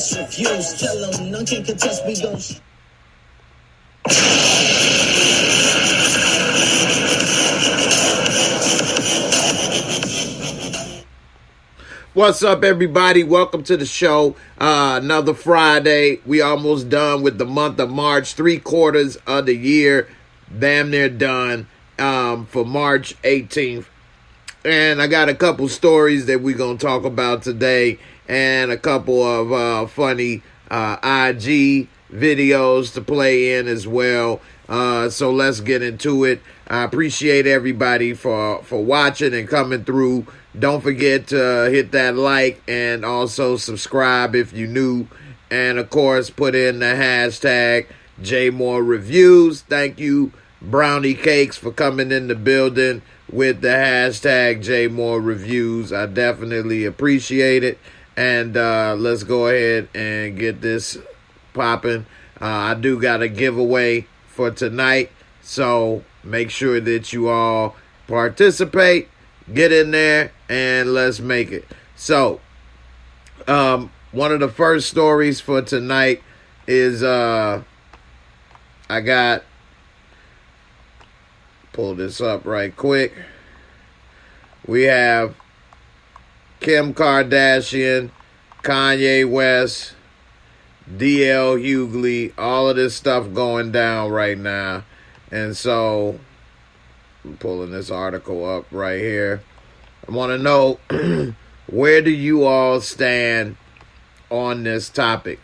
best reviews. Tell them none can contest, we gon' What's up, everybody? Welcome to the show. Another Friday. We almost done with the month of March. 3/4 of the year. Damn near done for March 18th. And I got a couple stories that we're going to talk about today. And a couple of funny IG videos to play in as well. So let's get into it. I appreciate everybody for watching and coming through. Don't forget to hit that like and also subscribe if you're new. And, of course, put in the hashtag JAYMOOREREVIEWS. Thank you, Brownie Cakes, for coming in the building with the hashtag JAYMOOREREVIEWS. I definitely appreciate it. And let's go ahead and get this popping. I do got a giveaway for tonight. So make sure that you all participate. Get in there and let's make it. So, one of the first stories for tonight is I got, pull this up right quick. We have Kim Kardashian, Kanye West, DL Hughley, all of this stuff going down right now. And so I'm pulling this article up right here. I want to know, where do you all stand on this topic?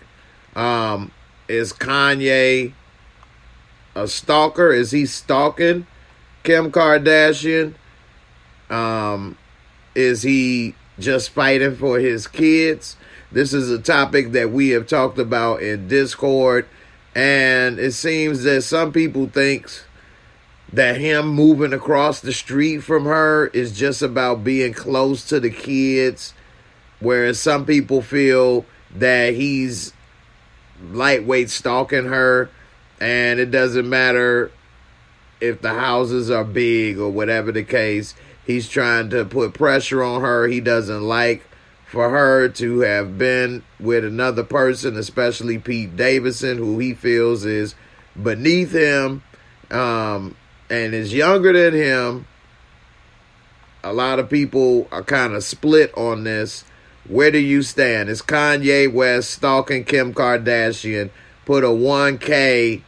Is Kanye a stalker? Is he stalking Kim Kardashian? Is he just fighting for his kids? This is a topic that we have talked about in Discord. And it seems that some people think that him moving across the street from her is just about being close to the kids, whereas some people feel that he's lightweight stalking her, and it doesn't matter if the houses are big or whatever the case. He's trying to put pressure on her. He doesn't like for her to have been with another person, especially Pete Davidson, who he feels is beneath him, and is younger than him. A lot of people are kind of split on this. Where do you stand? Is Kanye West stalking Kim Kardashian? Put a 1K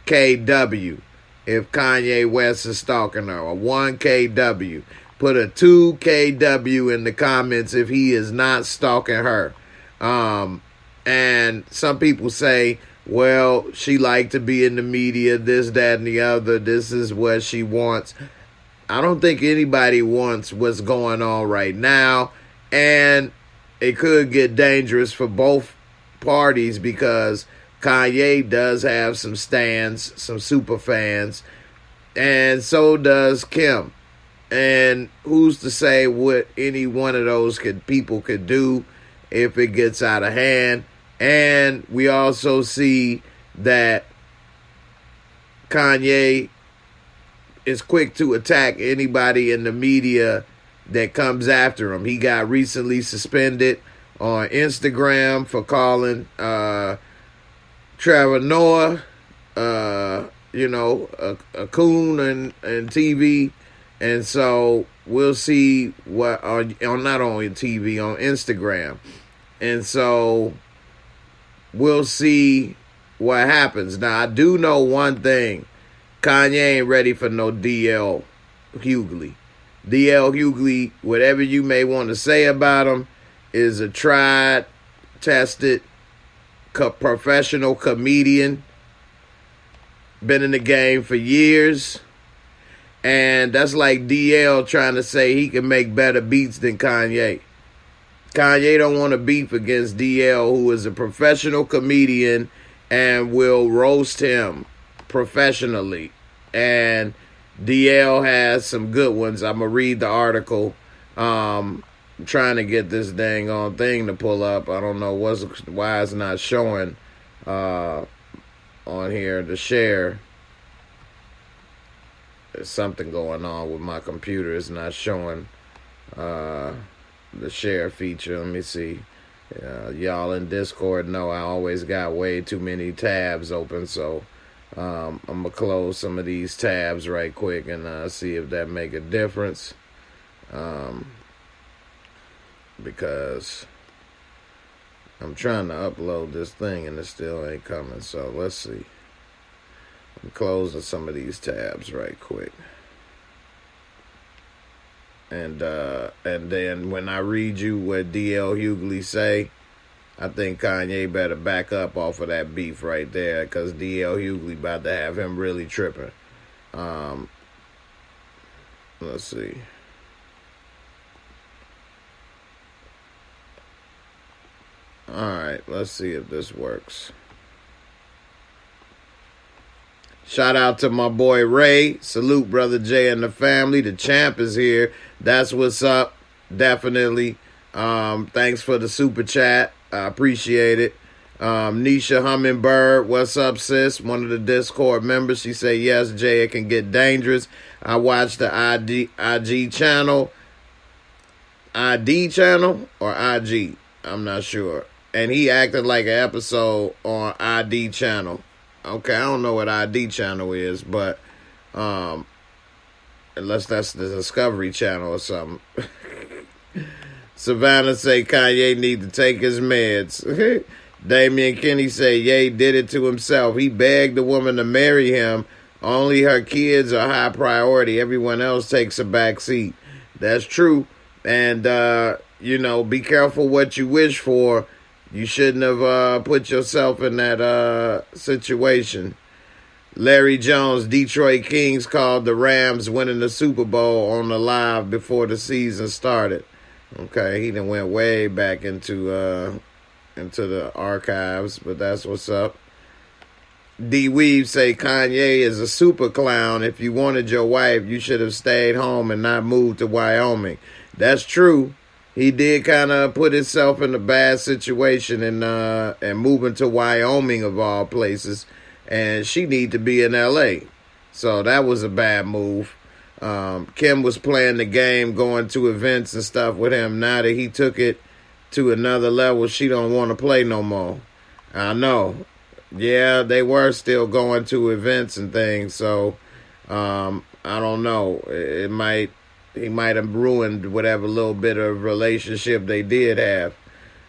KW if Kanye West is stalking her. A 1KW. Put a 2KW in the comments if he is not stalking her. And some people say, well, she liked to be in the media, this, that, and the other. This is what she wants. I don't think anybody wants what's going on right now. And it could get dangerous for both parties because Kanye does have some stans, some super fans. And so does Kim. And who's to say what any one of those people could do if it gets out of hand. And we also see that Kanye is quick to attack anybody in the media that comes after him. He got recently suspended on Instagram for calling Trevor Noah, a coon and TV. And so we'll see what on not only TV, on Instagram. And so we'll see what happens. Now, I do know one thing. Kanye ain't ready for no DL Hughley. DL Hughley, whatever you may want to say about him, is a tried, tested, professional comedian. Been in the game for years. And that's like DL trying to say he can make better beats than Kanye. Kanye don't want to beef against DL, who is a professional comedian and will roast him professionally. And DL has some good ones. I'm going to read the article. I'm trying to get this dang on thing to pull up. I don't know why it's not showing on here to share. There's something going on with my computer. It's not showing the share feature. Let me see Y'all in Discord know I always got way too many tabs open, so I'm gonna close some of these tabs right quick and see if that make a difference. Because I'm trying to upload this thing and it still ain't coming. So let's see. I'm closing some of these tabs right quick. And then when I read you what DL Hughley say, I think Kanye better back up off of that beef right there, because DL Hughley about to have him really tripping. Let's see. Alright, let's see if this works. Shout out to my boy Ray. Salute Brother Jay and the family. The champ is here. That's what's up. Definitely. Thanks for the super chat. I appreciate it. Nisha Hummingbird, what's up, sis? One of the Discord members. She said, yes, Jay, it can get dangerous. I watched the IG channel. ID channel or IG? I'm not sure. And he acted like an episode on ID channel. Okay, I don't know what ID channel is, but unless that's the Discovery Channel or something. Savannah say Kanye need to take his meds. Damian Kinney say Ye did it to himself. He begged the woman to marry him. Only her kids are high priority. Everyone else takes a back seat. That's true. And, be careful what you wish for. You shouldn't have put yourself in that situation. Larry Jones, Detroit Kings called the Rams winning the Super Bowl on the live before the season started. Okay, he done went way back into the archives, but that's what's up. D Weave say Kanye is a super clown. If you wanted your wife, you should have stayed home and not moved to Wyoming. That's true. He did kind of put himself in a bad situation and moving to Wyoming of all places, and she need to be in L.A. So that was a bad move. Kim was playing the game, going to events and stuff with him. Now that he took it to another level, she don't want to play no more. I know. Yeah, they were still going to events and things, so I don't know. He might have ruined whatever little bit of relationship they did have.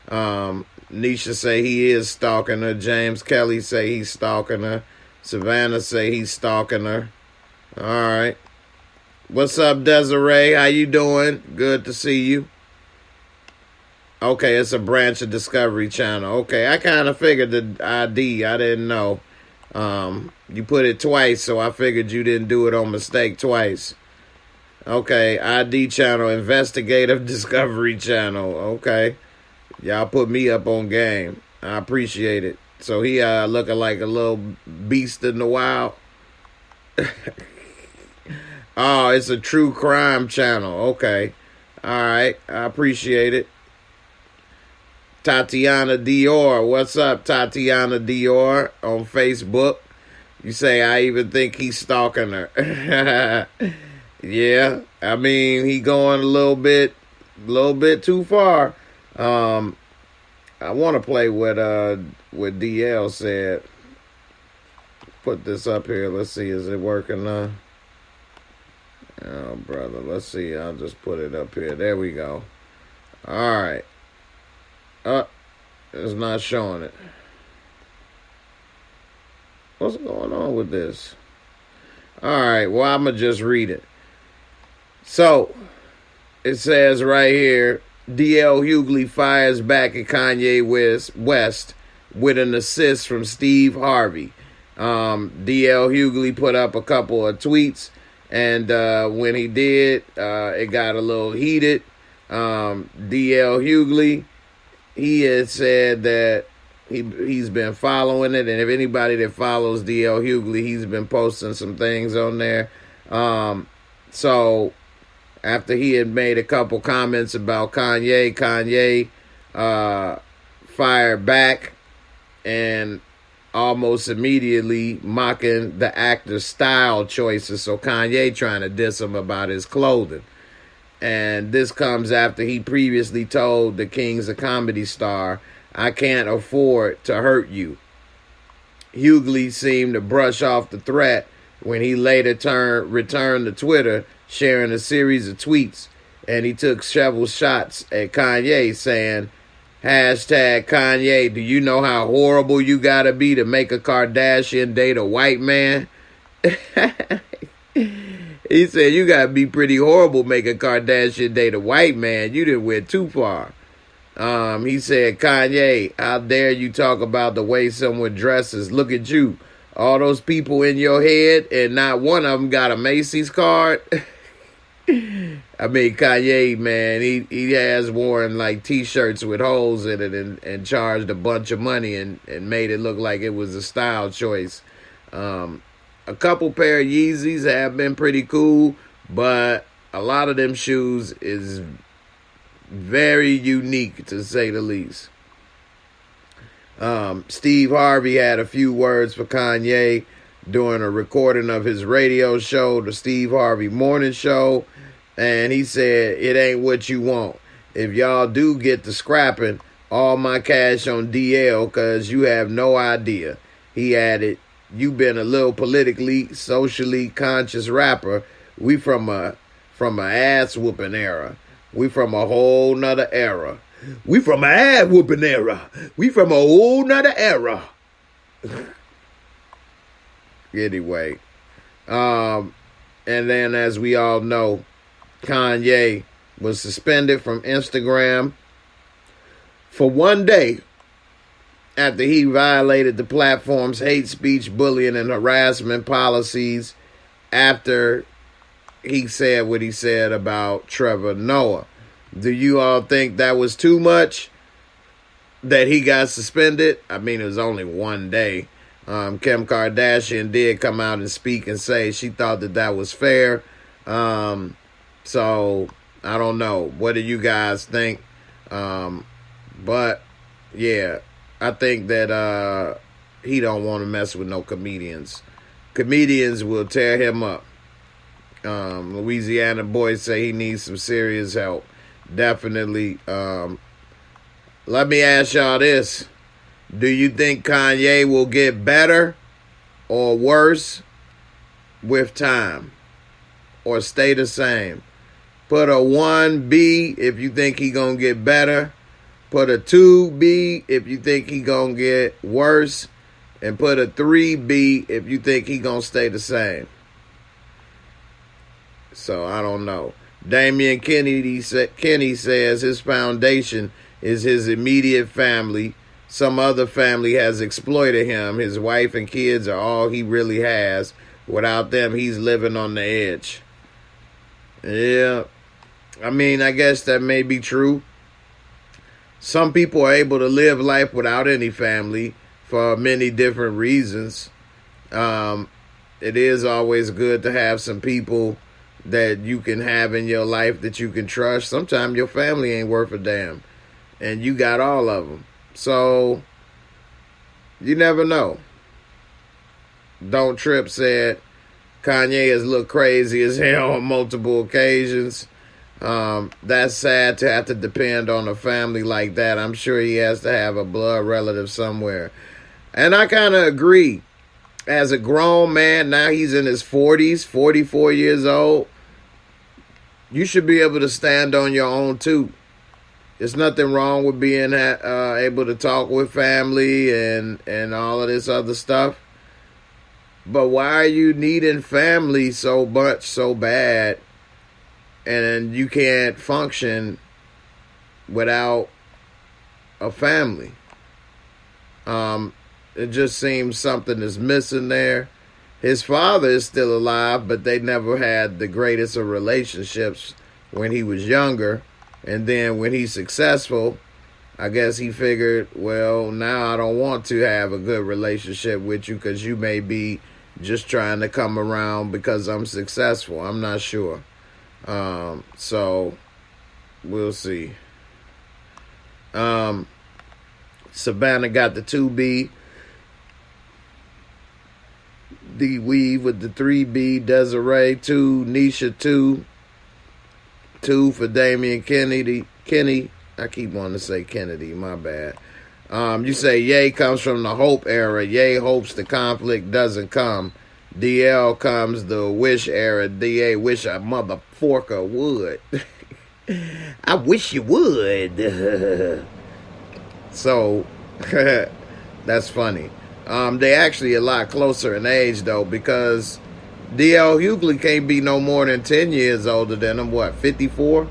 Nisha say he is stalking her. James Kelly say he's stalking her. Savannah say he's stalking her. All right. What's up, Desiree? How you doing? Good to see you. Okay, it's a branch of Discovery Channel. Okay, I kind of figured the ID. I didn't know. You put it twice, so I figured you didn't do it on mistake twice. Okay, ID channel, Investigative Discovery Channel. Okay. Y'all put me up on game. I appreciate it. So he looking like a little beast in the wild. Oh, it's a true crime channel. Okay. All right. I appreciate it. Tatiana Dior. What's up, Tatiana Dior on Facebook? You say, I even think he's stalking her. Yeah, I mean, he going a little bit too far. I want to play what DL said. Put this up here. Let's see, is it working? Oh, brother, let's see. I'll just put it up here. There we go. All right. It's not showing it. What's going on with this? All right, well, I'm going to just read it. So, it says right here, DL Hughley fires back at Kanye West with an assist from Steve Harvey. DL Hughley put up a couple of tweets, and when he did, it got a little heated. DL Hughley, he had said that he's been following it, and if anybody that follows DL Hughley, he's been posting some things on there. So after he had made a couple comments about Kanye fired back and almost immediately mocking the actor's style choices. So Kanye trying to diss him about his clothing. And this comes after he previously told the King's a comedy star, "I can't afford to hurt you." Hughley seemed to brush off the threat when he later returned to Twitter, sharing a series of tweets, and he took several shots at Kanye, saying, hashtag Kanye, do you know how horrible you gotta be to make a Kardashian date a white man? He said, you gotta be pretty horrible making Kardashian date a white man. You didn't went too far. He said, Kanye, how dare you talk about the way someone dresses? Look at you. All those people in your head, and not one of them got a Macy's card. I mean, Kanye, man, he has worn like T-shirts with holes in it and charged a bunch of money and made it look like it was a style choice. A couple pair of Yeezys have been pretty cool, but a lot of them shoes is very unique, to say the least. Steve Harvey had a few words for Kanye during a recording of his radio show, the Steve Harvey Morning Show, and he said, it ain't what you want. If y'all do get to scrapping, all my cash on DL, cause you have no idea. He added, you been a little politically, socially conscious rapper. We from a ass whooping era. We from a whole nother era. We from a ass whooping era. We from a whole nother era. Anyway. And then as we all know, Kanye was suspended from Instagram for 1 day after he violated the platform's hate speech, bullying, and harassment policies after he said what he said about Trevor Noah. Do you all think that was too much that he got suspended? I mean, it was only 1 day. Kim Kardashian did come out and speak and say she thought that was fair. So, I don't know. What do you guys think? But, yeah, I think that he don't want to mess with no comedians. Comedians will tear him up. Louisiana boys say he needs some serious help. Definitely. Let me ask y'all this. Do you think Kanye will get better or worse with time? Or stay the same? Put a 1B if you think he gonna get better. Put a 2B if you think he gonna get worse. And put a 3B if you think he gonna stay the same. So, I don't know. Damian Kenny says his foundation is his immediate family. Some other family has exploited him. His wife and kids are all he really has. Without them, he's living on the edge. Yeah. I mean, I guess that may be true. Some people are able to live life without any family for many different reasons. It is always good to have some people that you can have in your life that you can trust. Sometimes your family ain't worth a damn, and you got all of them. So, you never know. Don't Trip said Kanye has looked crazy as hell on multiple occasions. That's sad to have to depend on a family like that. I'm sure he has to have a blood relative somewhere. And I kind of agree. As a grown man, now he's in his 40s, 44 years old. You should be able to stand on your own too. There's nothing wrong with being able to talk with family and all of this other stuff. But why are you needing family so much, so bad, and you can't function without a family? It just seems something is missing there. His father is still alive, but they never had the greatest of relationships when he was younger. And then when he's successful, I guess he figured, well, now I don't want to have a good relationship with you because you may be just trying to come around because I'm successful. I'm not sure. So we'll see. Savannah got the 2B. D Weave with the 3B. Desiree 2. Nisha 2. 2 for Damian Kenny. I keep wanting to say Kennedy, my bad. You say Ye comes from the hope era. Ye hopes the conflict doesn't come. DL comes the wish era. DA wish a motherfucker would. I wish you would. So, that's funny. They actually a lot closer in age, though, because DL Hughley can't be no more than 10 years older than him. What, 54?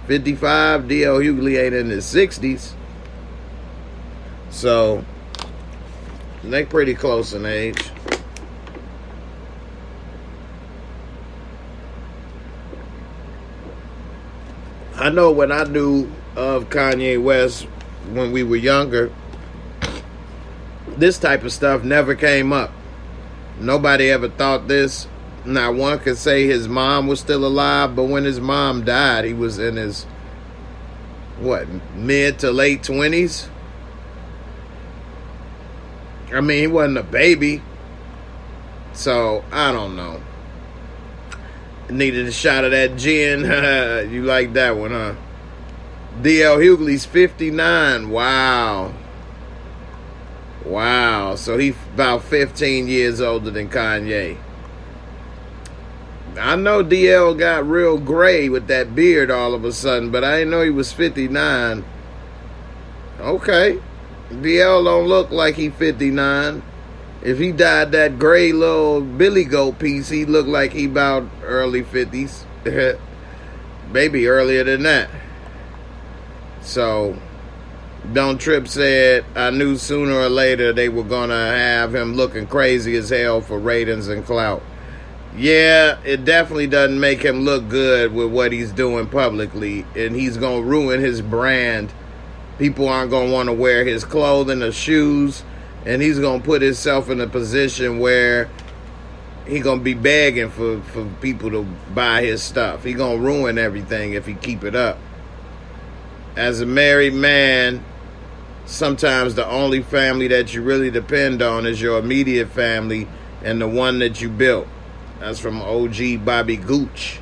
55? DL Hughley ain't in his 60s. So, they pretty close in age. I know when I knew of Kanye West when we were younger, this type of stuff never came up. Nobody ever thought this. Now, one could say his mom was still alive, but when his mom died, he was in his, mid to late 20s? I mean, he wasn't a baby. So, I don't know. Needed a shot of that gin. You like that one, huh? DL Hughley's 59. Wow. So he's about 15 years older than Kanye. I know DL got real gray with that beard all of a sudden, but I didn't know he was 59. Okay. DL don't look like he 59. If he dyed that gray little Billy Goat piece, he looked like he about early 50s. Maybe earlier than that. So, Don't Trip said, I knew sooner or later they were going to have him looking crazy as hell for ratings and clout. Yeah, it definitely doesn't make him look good with what he's doing publicly, and he's going to ruin his brand. People aren't going to want to wear his clothing or shoes, and he's going to put himself in a position where he's going to be begging for people to buy his stuff. He's going to ruin everything if he keep it up. As a married man, sometimes the only family that you really depend on is your immediate family and the one that you built. That's from OG Bobby Gooch.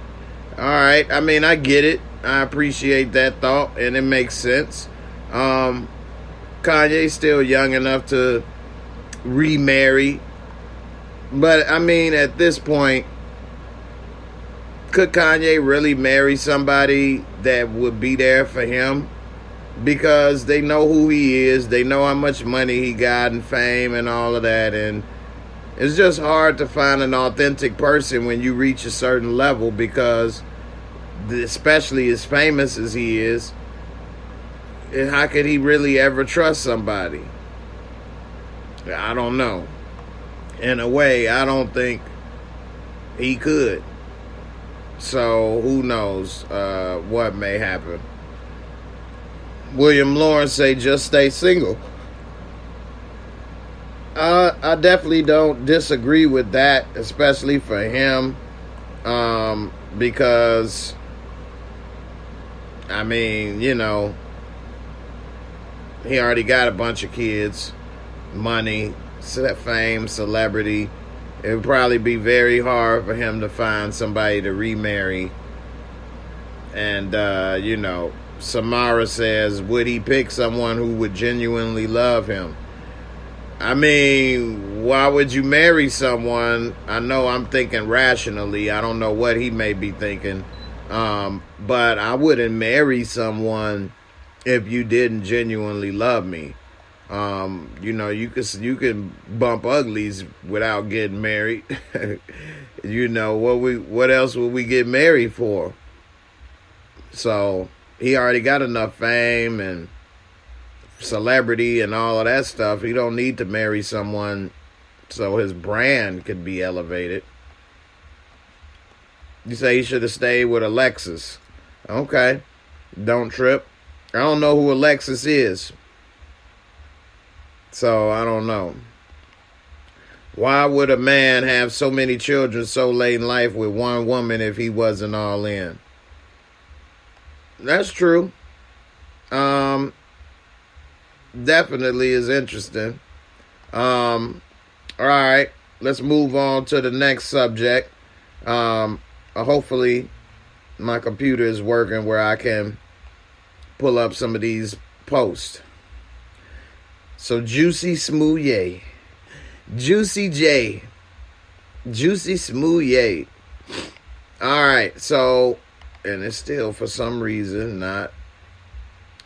All right. I mean, I get it. I appreciate that thought, and it makes sense. Kanye's still young enough to remarry. But, I mean, at this point, could Kanye really marry somebody that would be there for him? Because they know who he is. They know how much money he got and fame and all of that. And it's just hard to find an authentic person when you reach a certain level, because especially as famous as he is, how could he really ever trust somebody? I don't know. In a way, I don't think he could. So, who knows what may happen. William Lawrence say, just stay single. I definitely don't disagree with that, especially for him. Because, I mean, you know, he already got a bunch of kids, money, fame, celebrity. It would probably be very hard for him to find somebody to remarry. And, you know, Samara says, would he pick someone who would genuinely love him? I mean, why would you marry someone? I know I'm thinking rationally. I don't know what he may be thinking. But I wouldn't marry someone if you didn't genuinely love me. You know, you can bump uglies without getting married. You know, what else would we get married for? So he already got enough fame and celebrity and all of that stuff. He don't need to marry someone so his brand could be elevated. You say he should have stayed with Alexis. Okay. Don't Trip. I don't know who Alexis is. So, I don't know. Why would a man have so many children so late in life with one woman if he wasn't all in? That's true. Definitely is interesting. All right. Let's move on to the next subject. Hopefully my computer is working where I can pull up some of these posts. So Juicy Smollett, Juicy J, Juicy Smollett. All right, so, and it's still for some reason not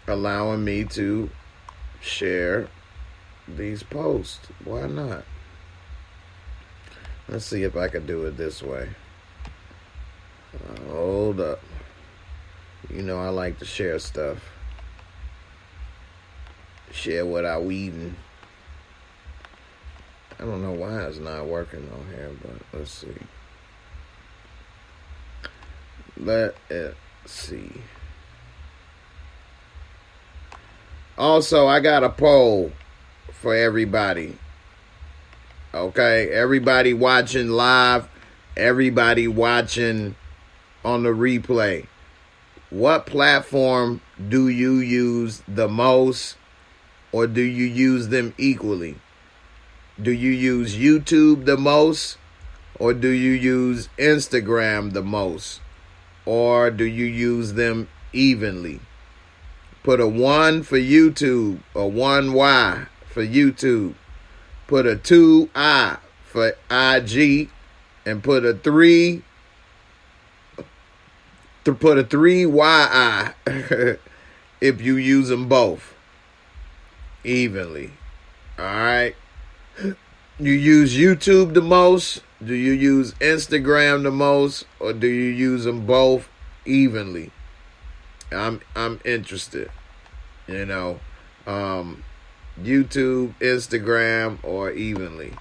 allowing me to share these posts. Why not? Let's see if I can do it this way. Hold up. You know I like to share stuff. Share what I weeding. I don't know why it's not working on here, but let's see. Let's see. Also, I got a poll for everybody. Okay, everybody watching live, everybody watching on the replay. What platform do you use the most, or do you use them equally? Do you use YouTube the most, or do you use Instagram the most, or do you use them evenly? Put a 1 for YouTube, a 1Y for YouTube. Put a 2I for IG, and put a 3 YI if you use them both evenly. All right. You use YouTube the most? Do you use Instagram the most, or do you use them both evenly? I'm interested. You know, YouTube, Instagram, or evenly.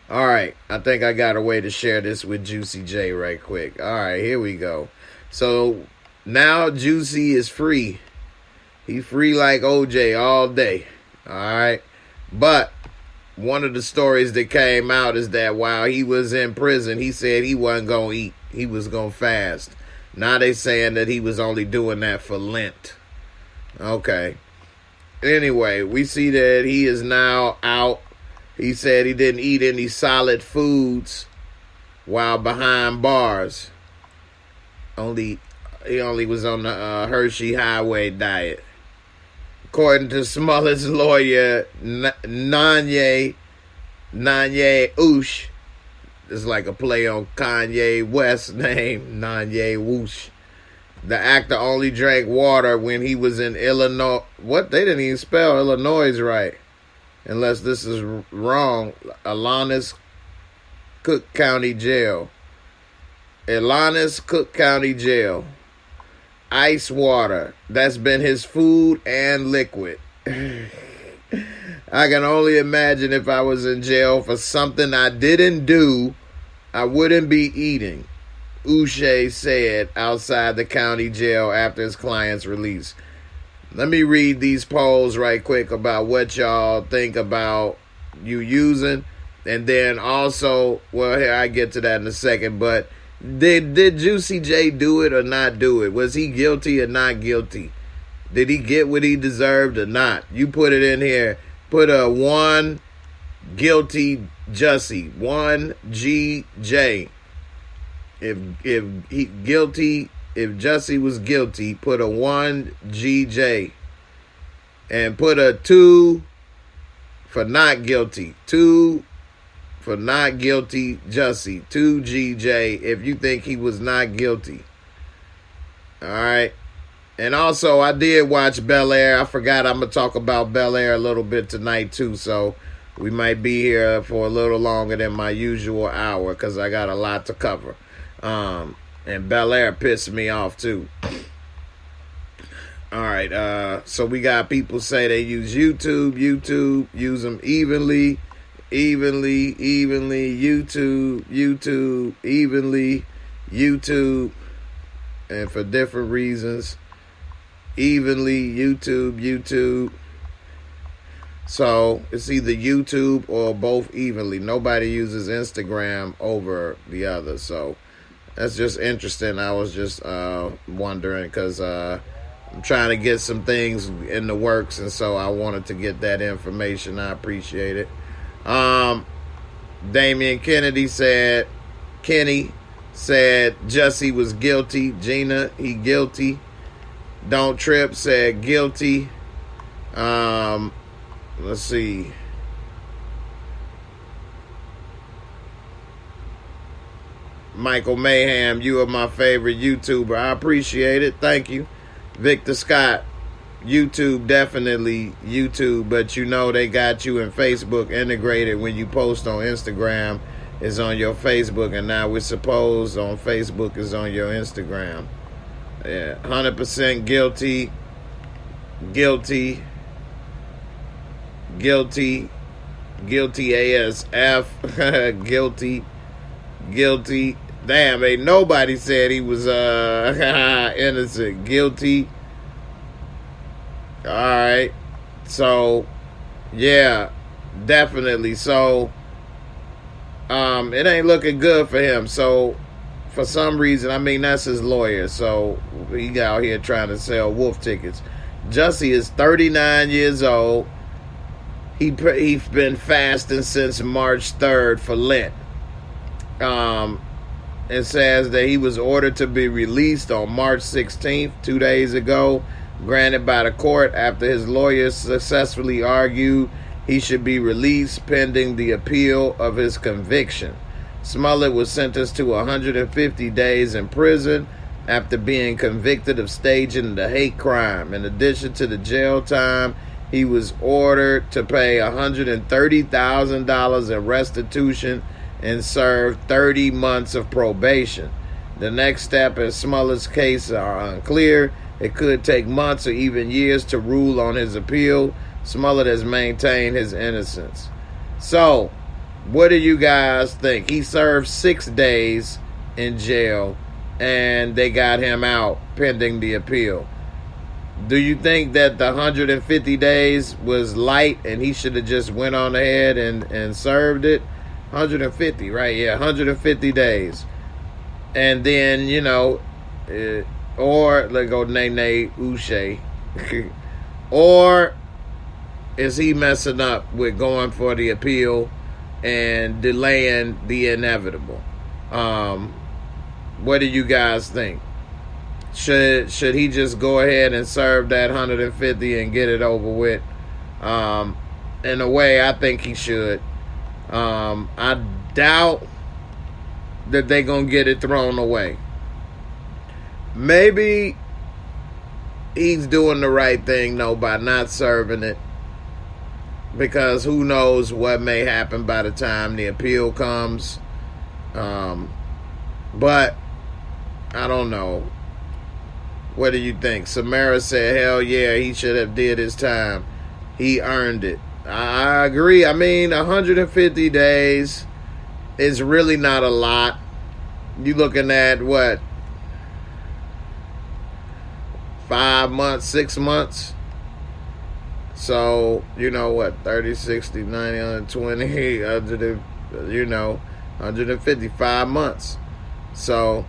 All right, I think I got a way to share this with Juicy J right quick. All right, here we go. So now Juicy is free. He free like OJ all day. All right, but one of the stories that came out is that while he was in prison, he said he wasn't going to eat. He was going to fast. Now they saying that he was only doing that for Lent. Okay. Anyway, we see that he is now out. He said he didn't eat any solid foods while behind bars. He only was on the Hershey Highway diet. According to Smollett's lawyer, Kanye Oosh, it's like a play on Kanye West's name, Kanye Woosh. The actor only drank water when he was in Illinois. What? They didn't even spell Illinois right. Unless this is wrong. Alanis Cook County Jail. Alanis Cook County Jail. Ice water. That's been his food and liquid. I can only imagine if I was in jail for something I didn't do, I wouldn't be eating, Uche said outside the county jail after his client's release. Let me read these polls right quick about what y'all think about you using. And then also, well, here I get to that in a second, but did Juicy J do it or not do it? Was he guilty or not guilty? Did he get what he deserved or not? You put it in here. Put a 1 guilty Jussie, 1 GJ. If he guilty, if Jussie was guilty, put a 1 GJ. And put a 2 for not guilty. 2 for not guilty Jussie. 2 GJ if you think he was not guilty. All right. And also, I did watch Bel Air. I forgot I'm going to talk about Bel Air a little bit tonight, too. So we might be here for a little longer than my usual hour because I got a lot to cover. And Bel Air pissed me off, too. All right. So we got people say they use YouTube. Use them evenly, YouTube, evenly, YouTube. And for different reasons. Evenly, YouTube. So it's either YouTube or both evenly. Nobody uses Instagram over the other. So that's just interesting. I was just wondering because I'm trying to get some things in the works. And so I wanted to get that information. I appreciate it. Damian Kennedy said, Kenny said Jussie was guilty. Gina, he guilty. Don't Trip said guilty. Let's see. Michael Mayhem, you are my favorite YouTuber. I appreciate it. Thank you. Victor Scott, YouTube, definitely YouTube, but you know they got you in Facebook integrated. When you post on Instagram, is on your Facebook, and now we're supposed on Facebook is on your Instagram. Yeah, 100% guilty. Guilty. Guilty. Guilty ASF. Guilty. Guilty. Damn, ain't nobody said he was innocent. Guilty. Alright. So, yeah, definitely. So, it ain't looking good for him. So, for some reason, I mean, that's his lawyer. So, he out here trying to sell wolf tickets. Jussie is 39 years old. He's been fasting since March 3rd for Lent. It says that he was ordered to be released on March 16th, 2 days ago, granted by the court after his lawyers successfully argued he should be released pending the appeal of his conviction. Smollett was sentenced to 150 days in prison after being convicted of staging the hate crime. In addition to the jail time, he was ordered to pay $130,000 in restitution and serve 30 months of probation. The next step in Smollett's case are unclear. It could take months or even years to rule on his appeal. Smollett has maintained his innocence. So, what do you guys think? He served 6 days in jail, and they got him out pending the appeal. Do you think that the 150 days was light and he should have just went on ahead and served it? 150, right? Yeah, 150 days. And then, you know, or let's go Nene Uche. Or is he messing up with going for the appeal and delaying the inevitable? What do you guys think? Should he just go ahead and serve that 150 and get it over with? In a way, I think he should. I doubt that they're going to get it thrown away. Maybe he's doing the right thing, though, by not serving it. Because who knows what may happen by the time the appeal comes. But I don't know. What do you think? Samara said, hell yeah, he should have did his time. He earned it. I agree. I mean, 150 days is really not a lot. You looking at what? 5 months, 6 months? So, you know what? 30, 60, 90, 120, 100, you know, 155 months. So,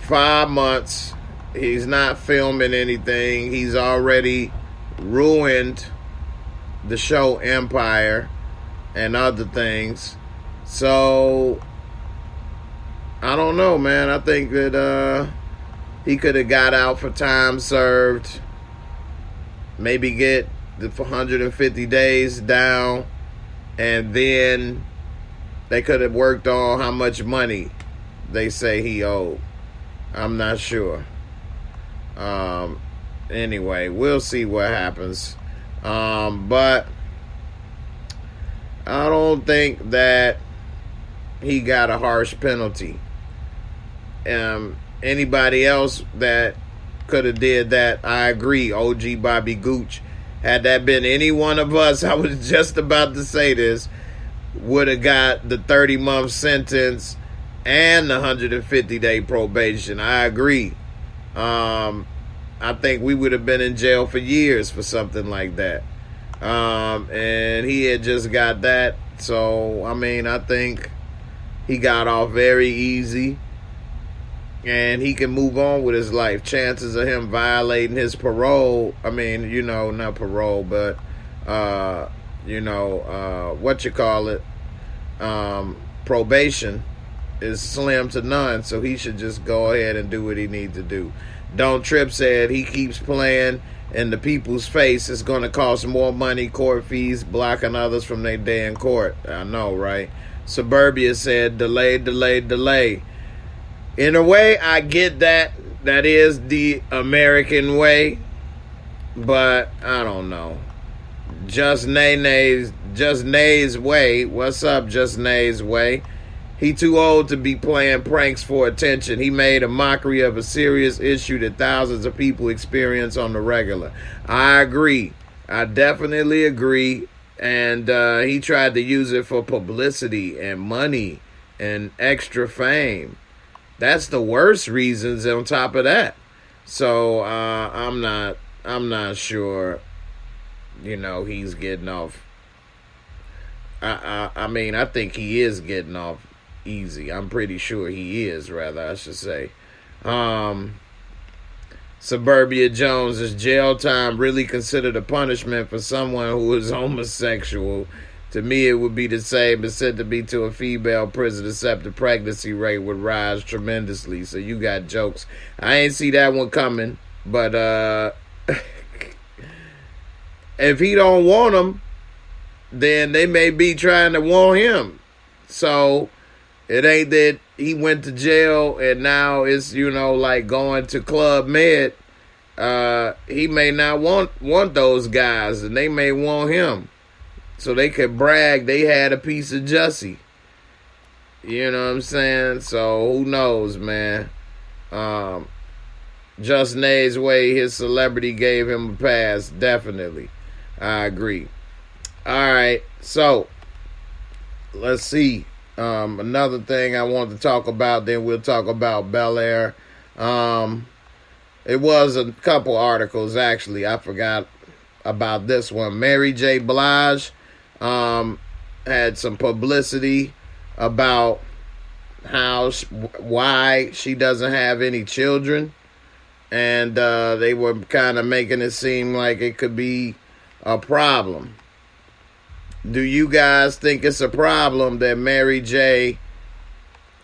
5 months. He's not filming anything. He's already ruined the show Empire and other things. So, I don't know, man. I think that he could have got out for time served. Maybe get the 150 days down. And then they could have worked on how much money they say he owed. I'm not sure. Anyway, we'll see what happens. But I don't think that he got a harsh penalty. Anybody else that could have did that, I agree. OG Bobby Gooch. Had that been any one of us, I was just about to say this, would have got the 30-month sentence and the 150-day probation. I agree. I think we would have been in jail for years for something like that. And he had just got that. So, I mean, I think he got off very easy. And he can move on with his life. Chances of him violating his parole, I mean, you know, not parole, but, probation, is slim to none, so he should just go ahead and do what he needs to do. Don't Trip said he keeps playing in the people's face. It's going to cost more money, court fees, blocking others from their day in court. I know, right? Suburbia said delay, delay, delay. In a way, I get that. That is the American way. But I don't know. Just Nay's way. What's up, Just Nay's way? He too old to be playing pranks for attention. He made a mockery of a serious issue that thousands of people experience on the regular. I agree. I definitely agree. And he tried to use it for publicity and money and extra fame. That's the worst reasons on top of that. So I'm not sure, he's getting off. I mean, I think he is getting off easy. I'm pretty sure he is, rather, I should say. Suburbia Jones, is jail time really considered a punishment for someone who is homosexual? To me, it would be the same as said to be to a female prison, except the pregnancy rate would rise tremendously. So you got jokes. I ain't see that one coming, but if he don't want them, then they may be trying to want him. So it ain't that he went to jail and now it's, like going to Club Med. He may not want those guys, and they may want him. So they could brag they had a piece of Jussie. You know what I'm saying? So who knows, man? Just Nay's way, his celebrity gave him a pass. Definitely. I agree. All right. So let's see. Another thing I want to talk about, then we'll talk about Bel Air. It was a couple articles, actually. I forgot about this one. Mary J. Blige had some publicity about why she doesn't have any children. And they were kind of making it seem like it could be a problem. Do you guys think it's a problem that Mary J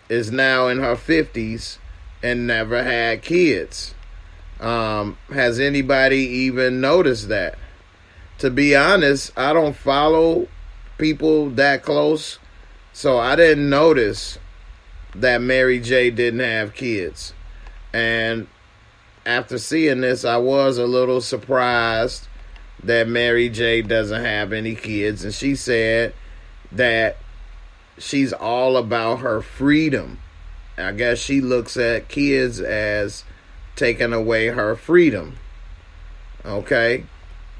is now in her 50s and never had kids? Has anybody even noticed that? To be honest, I don't follow people that close, so I didn't notice that Mary J didn't have kids. And after seeing this, I was a little surprised that Mary J doesn't have any kids. And she said that she's all about her freedom. I guess she looks at kids as taking away her freedom. Okay?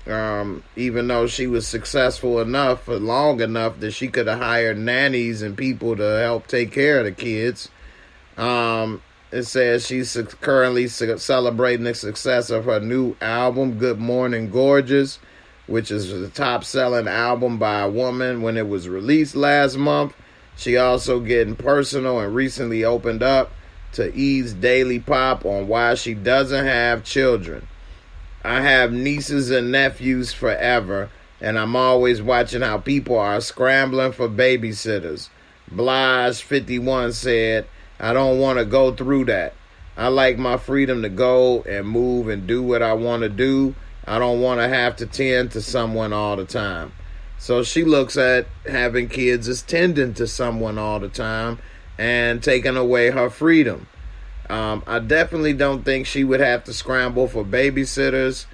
Even though she was successful enough for long enough that she could have hired nannies and people to help take care of the kids. It says she's currently celebrating the success of her new album, Good Morning Gorgeous, which is the top-selling album by a woman when it was released last month. She also getting personal and recently opened up to E's Daily Pop on why she doesn't have children. I have nieces and nephews forever, and I'm always watching how people are scrambling for babysitters. Blige 51 said, I don't want to go through that. I like my freedom to go and move and do what I want to do. I don't want to have to tend to someone all the time. So she looks at having kids as tending to someone all the time and taking away her freedom. I definitely don't think she would have to scramble for babysitters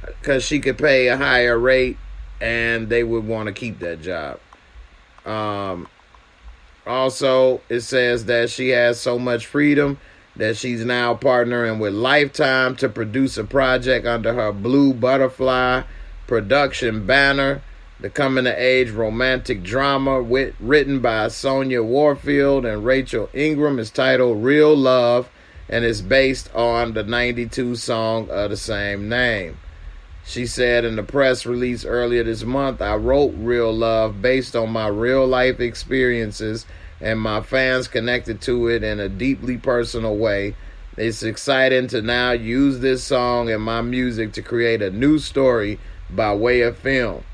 because she could pay a higher rate and they would want to keep that job. Also, it says that she has so much freedom that she's now partnering with Lifetime to produce a project under her Blue Butterfly production banner. The coming-of-age romantic drama written by Sonia Warfield and Rachel Ingram is titled Real Love and is based on the 92 song of the same name. She said in the press release earlier this month, I wrote Real Love based on my real-life experiences and my fans connected to it in a deeply personal way. It's exciting to now use this song and my music to create a new story by way of film,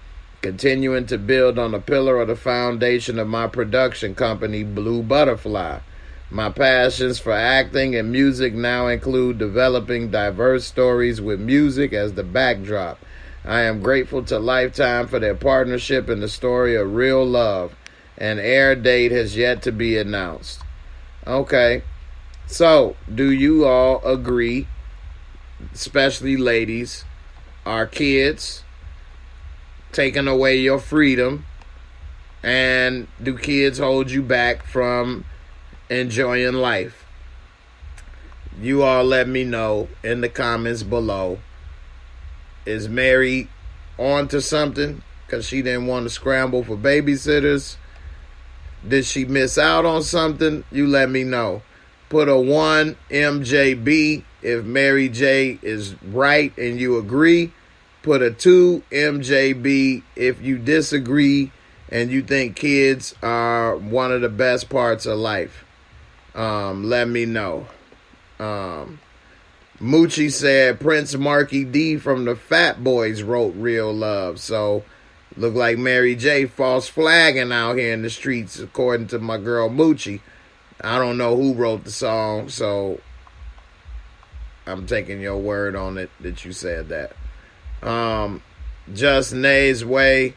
continuing to build on the pillar of the foundation of my production company, Blue Butterfly. My passions for acting and music now include developing diverse stories with music as the backdrop. I am grateful to Lifetime for their partnership in the story of real love. An air date has yet to be announced. Okay, so do you all agree, especially ladies, are kids taking away your freedom, and do kids hold you back from enjoying life? You all let me know in the comments below. Is Mary on to something because she didn't want to scramble for babysitters? Did she miss out on something? You let me know. Put a 1 MJB if Mary J is right and you agree. Put a 2 MJB if you disagree and you think kids are one of the best parts of life. Let me know. Moochie said Prince Marky D from the Fat Boys wrote Real Love. So look like Mary J false flagging out here in the streets, according to my girl Moochie. I don't know who wrote the song, so I'm taking your word on it that you said that. Just Nay's way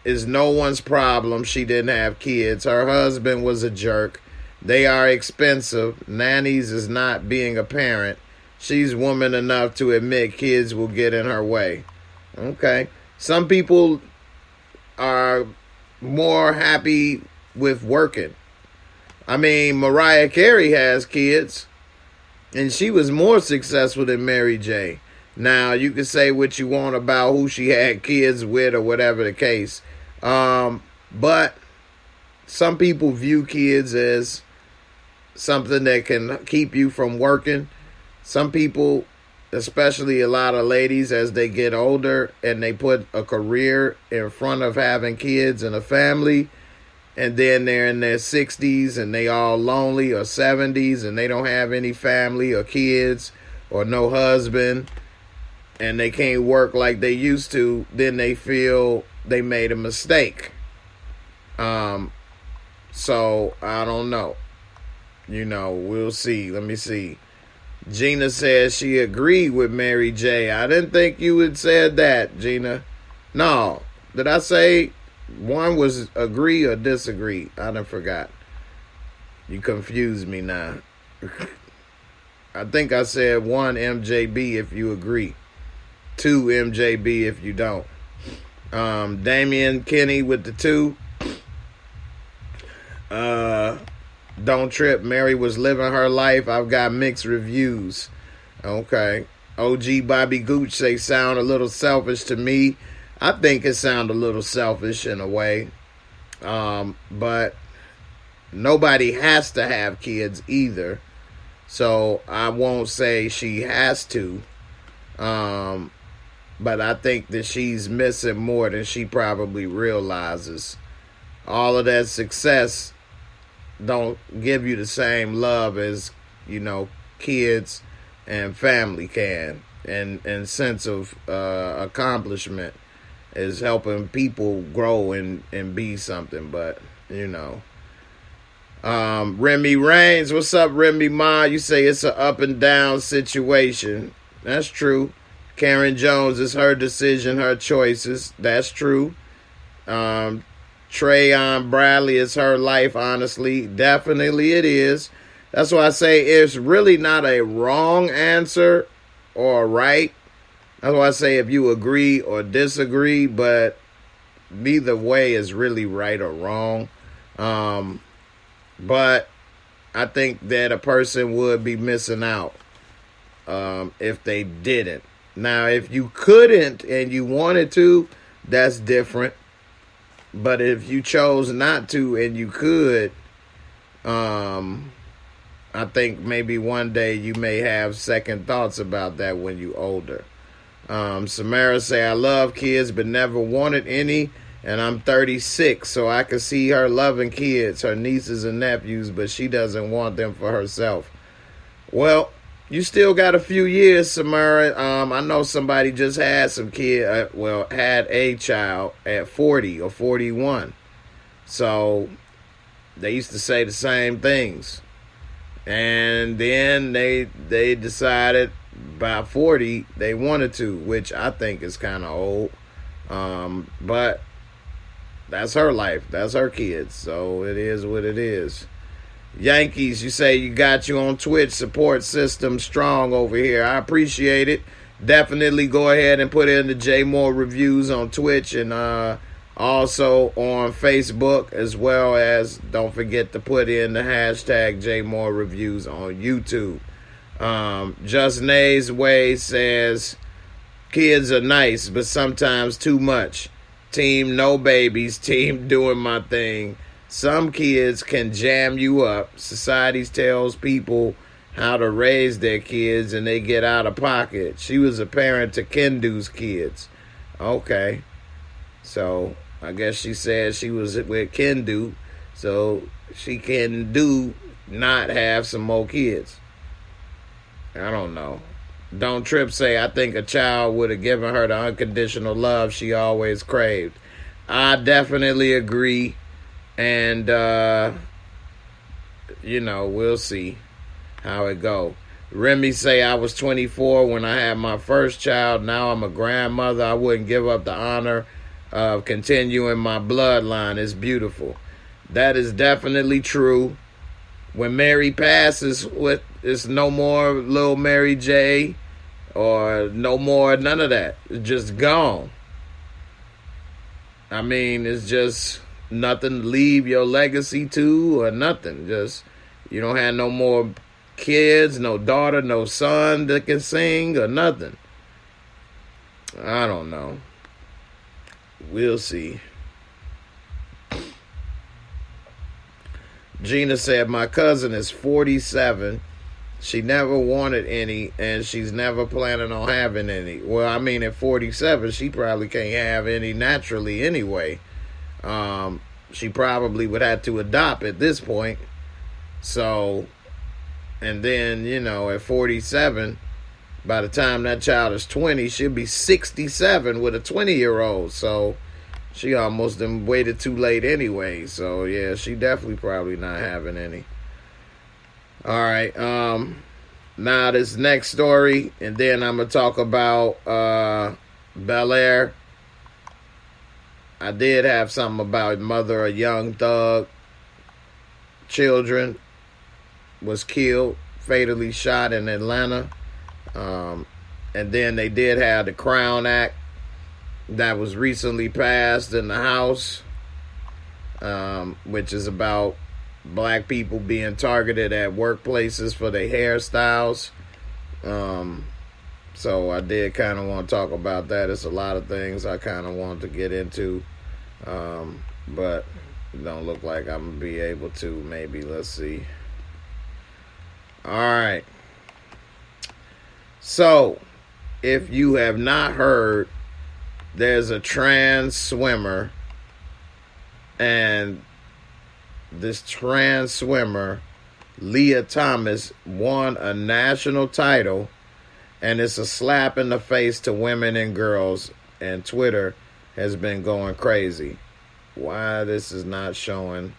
is no one's problem. She didn't have kids. Her husband was a jerk. They are expensive. Nannies is not being a parent. She's woman enough to admit kids will get in her way. Okay. Some people are more happy with working. I mean, Mariah Carey has kids, and she was more successful than Mary J. Now, you can say what you want about who she had kids with or whatever the case. But some people view kids as something that can keep you from working. Some people, especially a lot of ladies, as they get older and they put a career in front of having kids and a family, and then they're in their 60s and they all lonely, or 70s and they don't have any family or kids or no husband, and they can't work like they used to, then they feel they made a mistake. So I don't know. You know, we'll see. Let me see. Gina says she agreed with Mary J. I didn't think you had said that, Gina. No. Did I say one was agree or disagree? I done forgot. You confused me now. I think I said 1 MJB if you agree. 2 MJB if you don't. Damian Kenny with the 2. Don't trip. Mary was living her life. I've got mixed reviews. Okay. OG Bobby Gooch say sound a little selfish to me. I think it sound a little selfish in a way. But nobody has to have kids either. So I won't say she has to. But I think that she's missing more than she probably realizes. All of that success don't give you the same love as, you know, kids and family can. And sense of accomplishment is helping people grow and be something. But, you know. Remy Rains, what's up, Remy Ma? You say it's an up and down situation. That's true. Karen Jones, is her decision, her choices. That's true. Trayon Bradley, is her life, honestly. Definitely it is. That's why I say it's really not a wrong answer or a right. That's why I say if you agree or disagree, but neither way is really right or wrong. But I think that a person would be missing out if they didn't. Now, if you couldn't and you wanted to, that's different. But if you chose not to and you could, I think maybe one day you may have second thoughts about that when you older. Samara say, I love kids but never wanted any, and I'm 36, so I can see her loving kids, her nieces and nephews, but she doesn't want them for herself. Well, you still got a few years, Samara. I know somebody just had some kid, had a child at 40 or 41. So they used to say the same things. And then they decided by 40 they wanted to, which I think is kind of old. But that's her life. That's her kids. So it is what it is. Yankees, you say you got you on Twitch. Support system strong over here. I appreciate it. Definitely go ahead and put in the J Moore Reviews on Twitch and also on Facebook, as well as don't forget to put in the hashtag J Moore Reviews on YouTube. Just Nay's Way says, kids are nice, but sometimes too much. Team no babies, team doing my thing. Some kids can jam you up. Society tells people how to raise their kids and they get out of pocket. She was a parent to Kendu's kids. Okay. So I guess she said she was with Kendu, so she can do not have some more kids. I don't know. Don't Trip say, I think a child would have given her the unconditional love she always craved. I definitely agree. And, we'll see how it go. Remy say, I was 24 when I had my first child. Now I'm a grandmother. I wouldn't give up the honor of continuing my bloodline. It's beautiful. That is definitely true. When Mary passes, it's no more little Mary J. or no more none of that. It's just gone. I mean, it's just nothing to leave your legacy to or nothing. Just, you don't have no more kids, no daughter, no son that can sing or nothing. I don't know. We'll see. Gina said, my cousin is 47. She never wanted any, and she's never planning on having any. Well, I mean, at 47, she probably can't have any naturally anyway. She probably would have to adopt at this point. So, and then, at 47, by the time that child is 20, she'll be 67 with a 20-year-old. So, she almost done waited too late anyway. So, yeah, she definitely probably not having any. All right. Now this next story, and then I'm going to talk about Bel Air. I did have something about mother of young thug. Children was killed, fatally shot in Atlanta. And then they did have the Crown Act that was recently passed in the House, which is about black people being targeted at workplaces for their hairstyles. So I did kind of want to talk about that. It's a lot of things I kind of want to get into, but it don't look like I'm going to be able to. Maybe. Let's see. All right. So, if you have not heard, there's a trans swimmer, and this trans swimmer, Leah Thomas, won a national title, and it's a slap in the face to women and girls, and Twitter has been going crazy. Why this is not showing,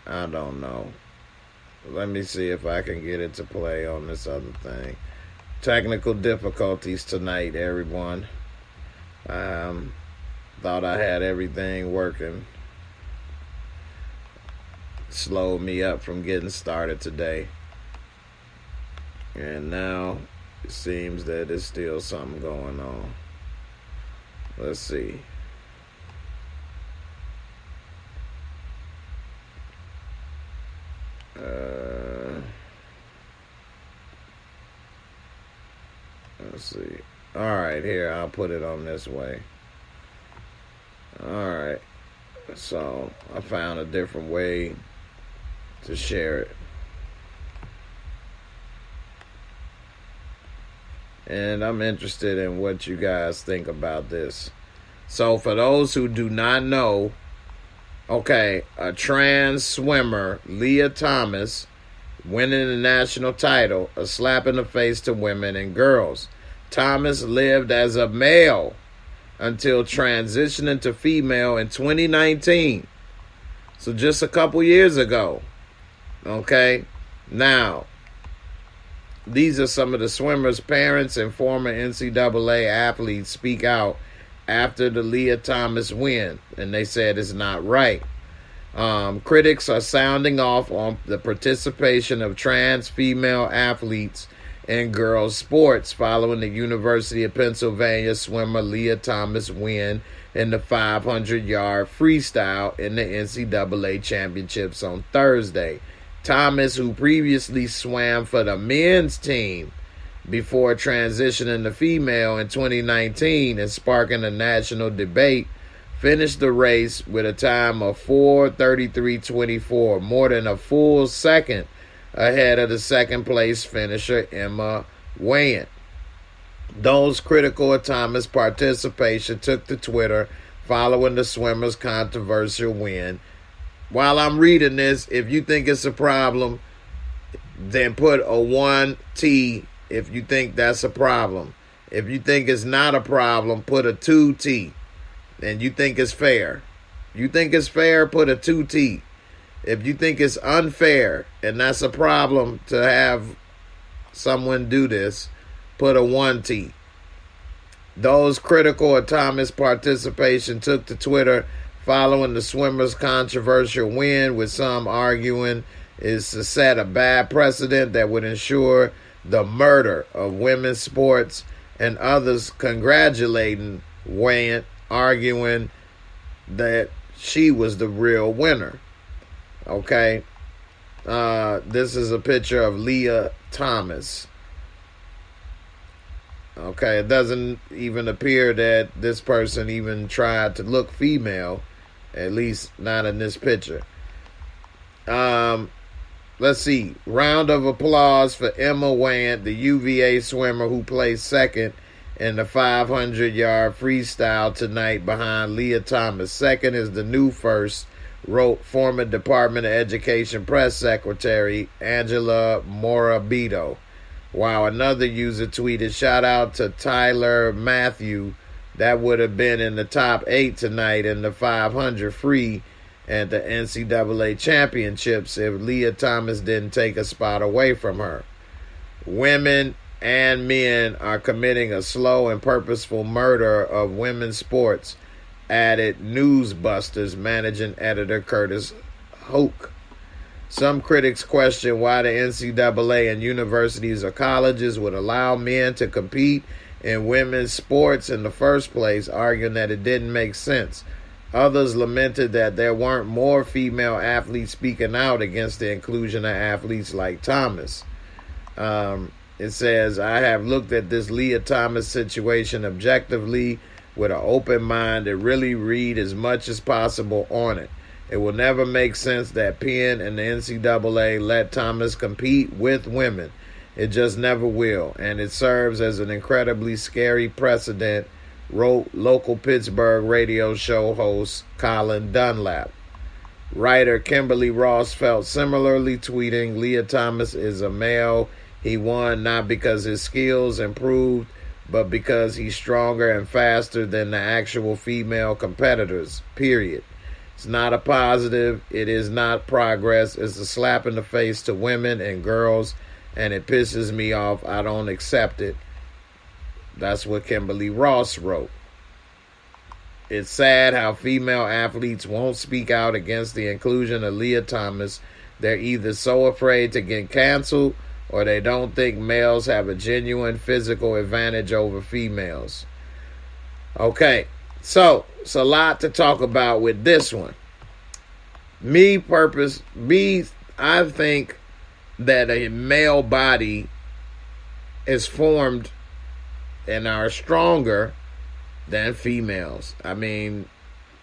I don't know. Let me see if I can get it to play on this other thing. Technical difficulties tonight, everyone. Thought I had everything working. Slowed me up from getting started today. And now it seems that there's still something going on. Let's see. Let's see. All right, here, I'll put it on this way. All right. So I found a different way to share it. And I'm interested in what you guys think about this. So for those who do not know, okay, a trans swimmer, Leah Thomas, winning the national title, a slap in the face to women and girls. Thomas lived as a male until transitioning to female in 2019. So just a couple years ago. Okay? Now, These are some of the swimmers' parents and former NCAA athletes speak out after the Leah Thomas win, and they said it's not right. Critics are sounding off on the participation of trans female athletes in girls' sports following the University of Pennsylvania swimmer Leah Thomas win in the 500-yard freestyle in the NCAA championships on Thursday. Thomas, who previously swam for the men's team before transitioning to female in 2019 and sparking a national debate, finished the race with a time of 4:33.24, more than a full second ahead of the second place finisher Emma Weyant. Those critical of Thomas' participation took to Twitter following the swimmer's controversial win. While I'm reading this, if you think it's a problem, then put a 1T if you think that's a problem. If you think it's not a problem, put a 2T. And you think it's fair. You think it's fair, put a 2T. If you think it's unfair and that's a problem to have someone do this, put a 1T. Those critical of Thomas' participation took to Twitter following the swimmer's controversial win, with some arguing is to set a bad precedent that would ensure the murder of women's sports, and others congratulating Weyant, arguing that she was the real winner. Okay. This is a picture of Leah Thomas. Okay, it doesn't even appear that this person even tried to look female, at least not in this picture. Let's see. Round of applause for Emma Weyant, the UVA swimmer who placed second in the 500-yard freestyle tonight behind Leah Thomas. Second is the new first, wrote former Department of Education press secretary Angela Morabito. While another user tweeted, shout out to Tyler Matthew, that would have been in the top 8 tonight in the 500 free at the NCAA championships if Leah Thomas didn't take a spot away from her. Women and men are committing a slow and purposeful murder of women's sports, added Newsbusters managing editor Curtis Hoke. Some critics question why the NCAA and universities or colleges would allow men to compete in women's sports in the first place, arguing that it didn't make sense. Others lamented that there weren't more female athletes speaking out against the inclusion of athletes like Thomas. It says, I have looked at this Leah Thomas situation objectively with an open mind and really read as much as possible on it. It will never make sense that Penn and the NCAA let Thomas compete with women. It just never will, and it serves as an incredibly scary precedent, wrote local Pittsburgh radio show host Colin Dunlap. Writer Kimberly Ross felt similarly, tweeting, Leah Thomas is a male. He won not because his skills improved, but because he's stronger and faster than the actual female competitors, period. It's not a positive. It is not progress. It's a slap in the face to women and girls, and it pisses me off. I don't accept it. That's what Kimberly Ross wrote. It's sad how female athletes won't speak out against the inclusion of Leah Thomas. They're either so afraid to get canceled or they don't think males have a genuine physical advantage over females. Okay, so it's a lot to talk about with this one. I think that a male body is formed and are stronger than females. I mean,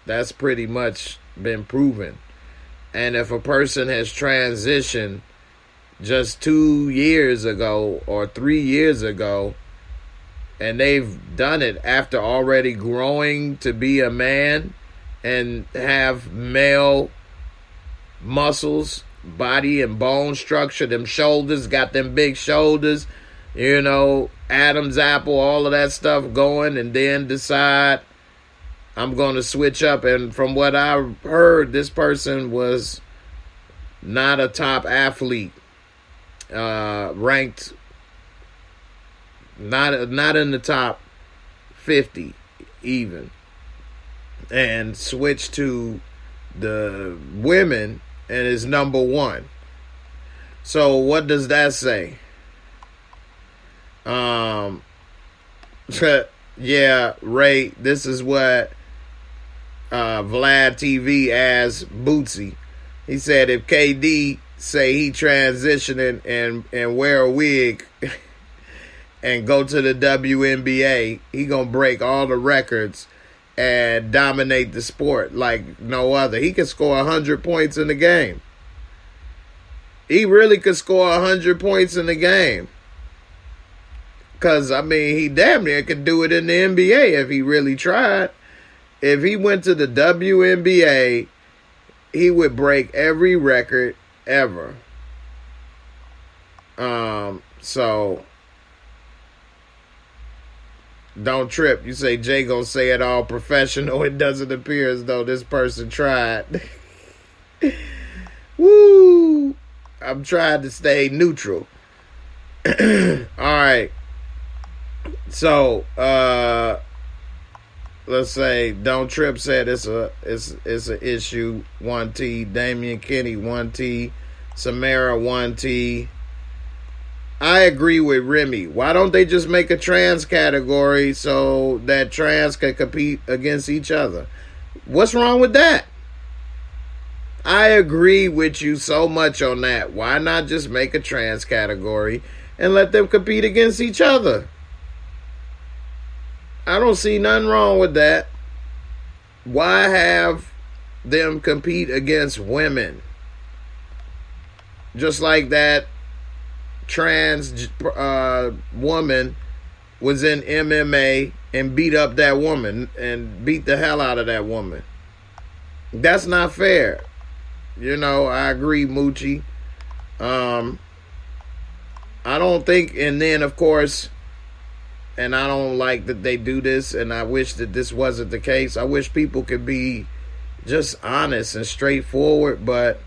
that's pretty much been proven. And if a person has transitioned just 2 years ago or 3 years ago, and they've done it after already growing to be a man and have male muscles, body and bone structure, them shoulders, got them big shoulders, you know, Adam's apple, all of that stuff going, and then decide I'm going to switch up. And from what I heard, this person was not a top athlete, ranked not in the top 50 even, and switch to the women and is number 1. So what does that say? Yeah, Ray, this is what Vlad TV asked Bootsy. He said if KD say he transitioning and wear a wig and go to the WNBA, he gonna break all the records and dominate the sport like no other. He can score 100 points in the game. He really could score 100 points in the game. Because, I mean, he damn near could do it in the NBA if he really tried. If he went to the WNBA, he would break every record ever. So, don't trip. You say Jay gonna say it all professional. It doesn't appear as though this person tried. Woo! I'm trying to stay neutral. All right. So, let's say Don't Trip said it's an issue. 1T. Damian Kinney 1T. Samara 1T. I agree with Remy. Why don't they just make a trans category so that trans can compete against each other? What's wrong with that? I agree with you so much on that. Why not just make a trans category and let them compete against each other? I don't see nothing wrong with that. Why have them compete against women? Just like that trans woman was in MMA and beat up that woman and beat the hell out of that woman. That's not fair. You know, I agree, Moochie. I don't think, and then of course, and I don't like that they do this, and I wish that this wasn't the case. I wish people could be just honest and straightforward, but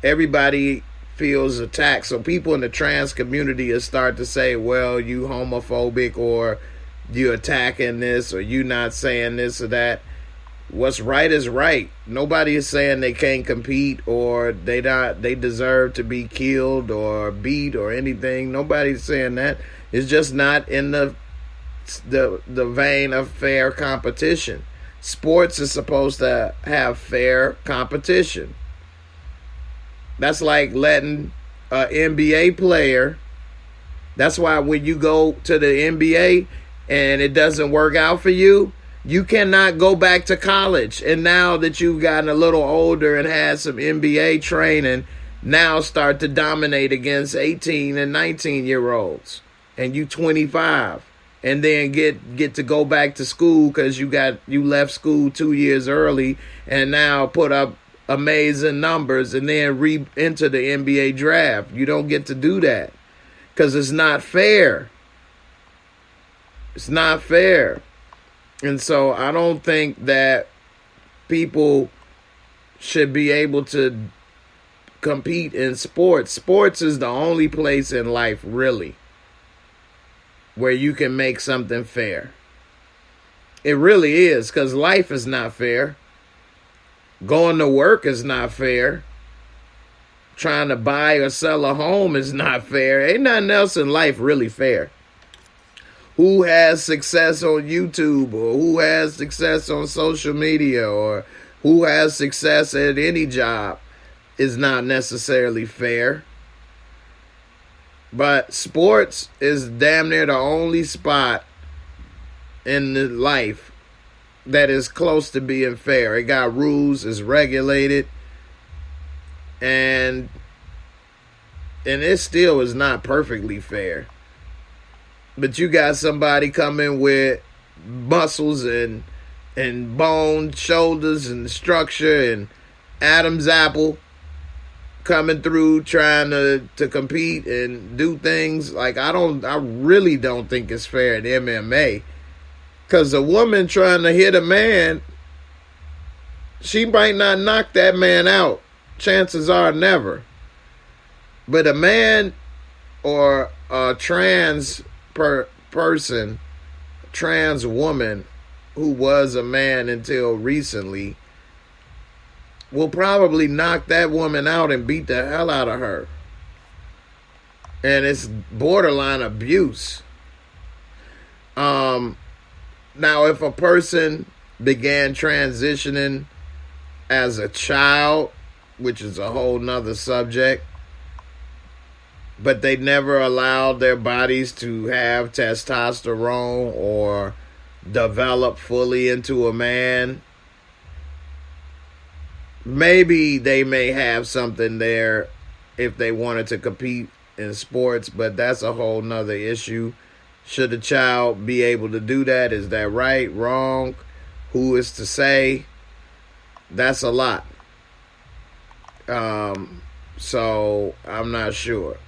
everybody feels attacked. So people in the trans community will start to say, well, you homophobic, or you attacking this, or you not saying this or that. What's right is right. Nobody is saying they can't compete, or they deserve to be killed or beat or anything. Nobody's saying that. It's just not in the vein of fair competition. Sports is supposed to have fair competition. That's like letting an NBA player. That's why when you go to the NBA and it doesn't work out for you, you cannot go back to college. And now that you've gotten a little older and had some NBA training, now start to dominate against 18 and 19-year-olds. And you 25. And then get to go back to school because you left school 2 years early and now put up amazing numbers and then re-enter the NBA draft. You don't get to do that because it's not fair. It's not fair. And so I don't think that people should be able to compete in sports. Sports is the only place in life, really, where you can make something fair. It really is, because life is not fair. Going to work is not fair. Trying to buy or sell a home is not fair. Ain't nothing else in life really fair. Who has success on YouTube, or who has success on social media, or who has success at any job is not necessarily fair. But sports is damn near the only spot in the life that is close to being fair. It got rules, it's regulated, and it still is not perfectly fair. But you got somebody coming with muscles and bone, shoulders and structure and Adam's apple coming through trying to compete and do things. Like, I really don't think it's fair in MMA. Because a woman trying to hit a man, she might not knock that man out. Chances are never. But a man or a trans person, trans woman, who was a man until recently, will probably knock that woman out and beat the hell out of her. And it's borderline abuse. Now, if a person began transitioning as a child, which is a whole nother subject, but they never allowed their bodies to have testosterone or develop fully into a man, maybe they may have something there if they wanted to compete in sports, but that's a whole nother issue. Should a child be able to do that? Is that right, wrong? Who is to say? That's a lot. So I'm not sure.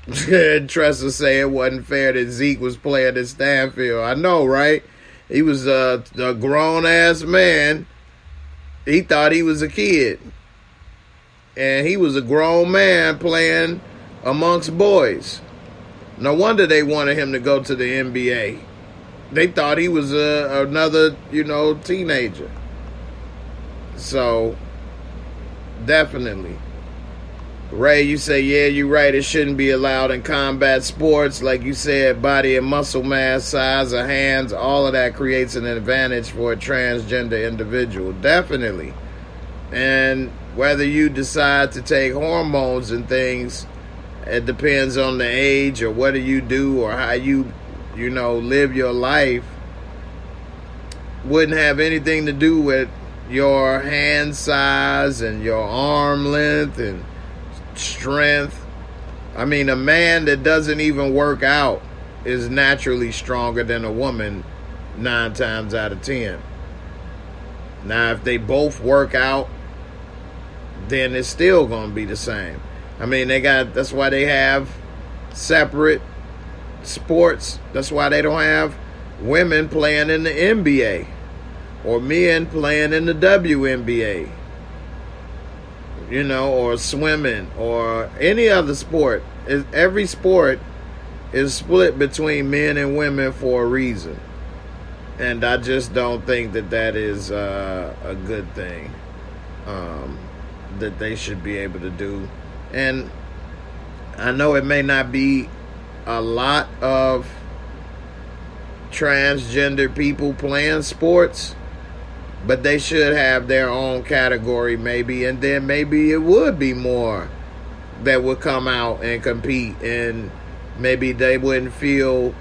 Tressa say it wasn't fair that Zeke was playing at Stanfield. I know, right? He was a grown-ass man. He thought he was a kid. And he was a grown man playing amongst boys. No wonder they wanted him to go to the NBA. They thought he was another, teenager. So, definitely. Ray, you say, yeah, you're right. It shouldn't be allowed in combat sports. Like you said, body and muscle mass, size of hands, all of that creates an advantage for a transgender individual. Definitely. And whether you decide to take hormones and things, it depends on the age or what do you do or how you live your life. Wouldn't have anything to do with your hand size and your arm length and strength. I mean, a man that doesn't even work out is naturally stronger than a woman 9 times out of 10. Now, if they both work out, then it's still going to be the same. I mean, that's why they have separate sports. That's why they don't have women playing in the NBA or men playing in the WNBA, or swimming or any other sport. Every sport is split between men and women for a reason. And I just don't think that is a good thing that they should be able to do. And I know it may not be a lot of transgender people playing sports, but they should have their own category maybe, and then maybe it would be more that would come out and compete, and maybe they wouldn't feel,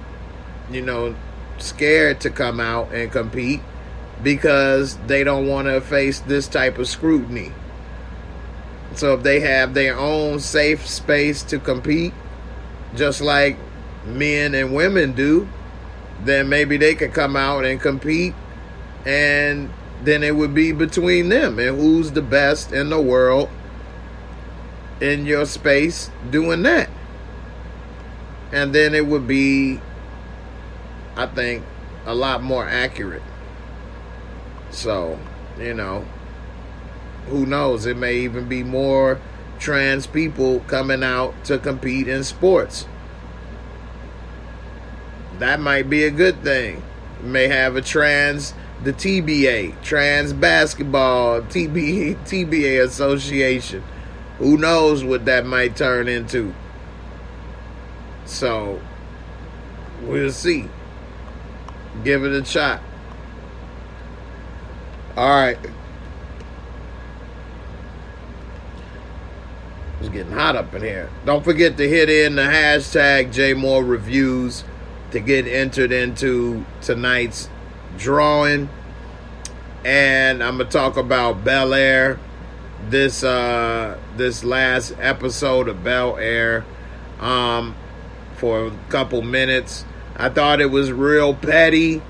scared to come out and compete because they don't want to face this type of scrutiny. So if they have their own safe space to compete, just like men and women do, then maybe they could come out and compete, and then it would be between them and who's the best in the world in your space doing that. And then it would be, I think, a lot more accurate. So, who knows? It may even be more trans people coming out to compete in sports. That might be a good thing. You may have the TBA, Trans Basketball, TBA Association. Who knows what that might turn into? So, we'll see. Give it a shot. All right. It's getting hot up in here. Don't forget to hit in the hashtag JAYMOOREREVIEWS to get entered into tonight's drawing. And I'm going to talk about Bel Air. This last episode of Bel Air for a couple minutes. I thought it was real petty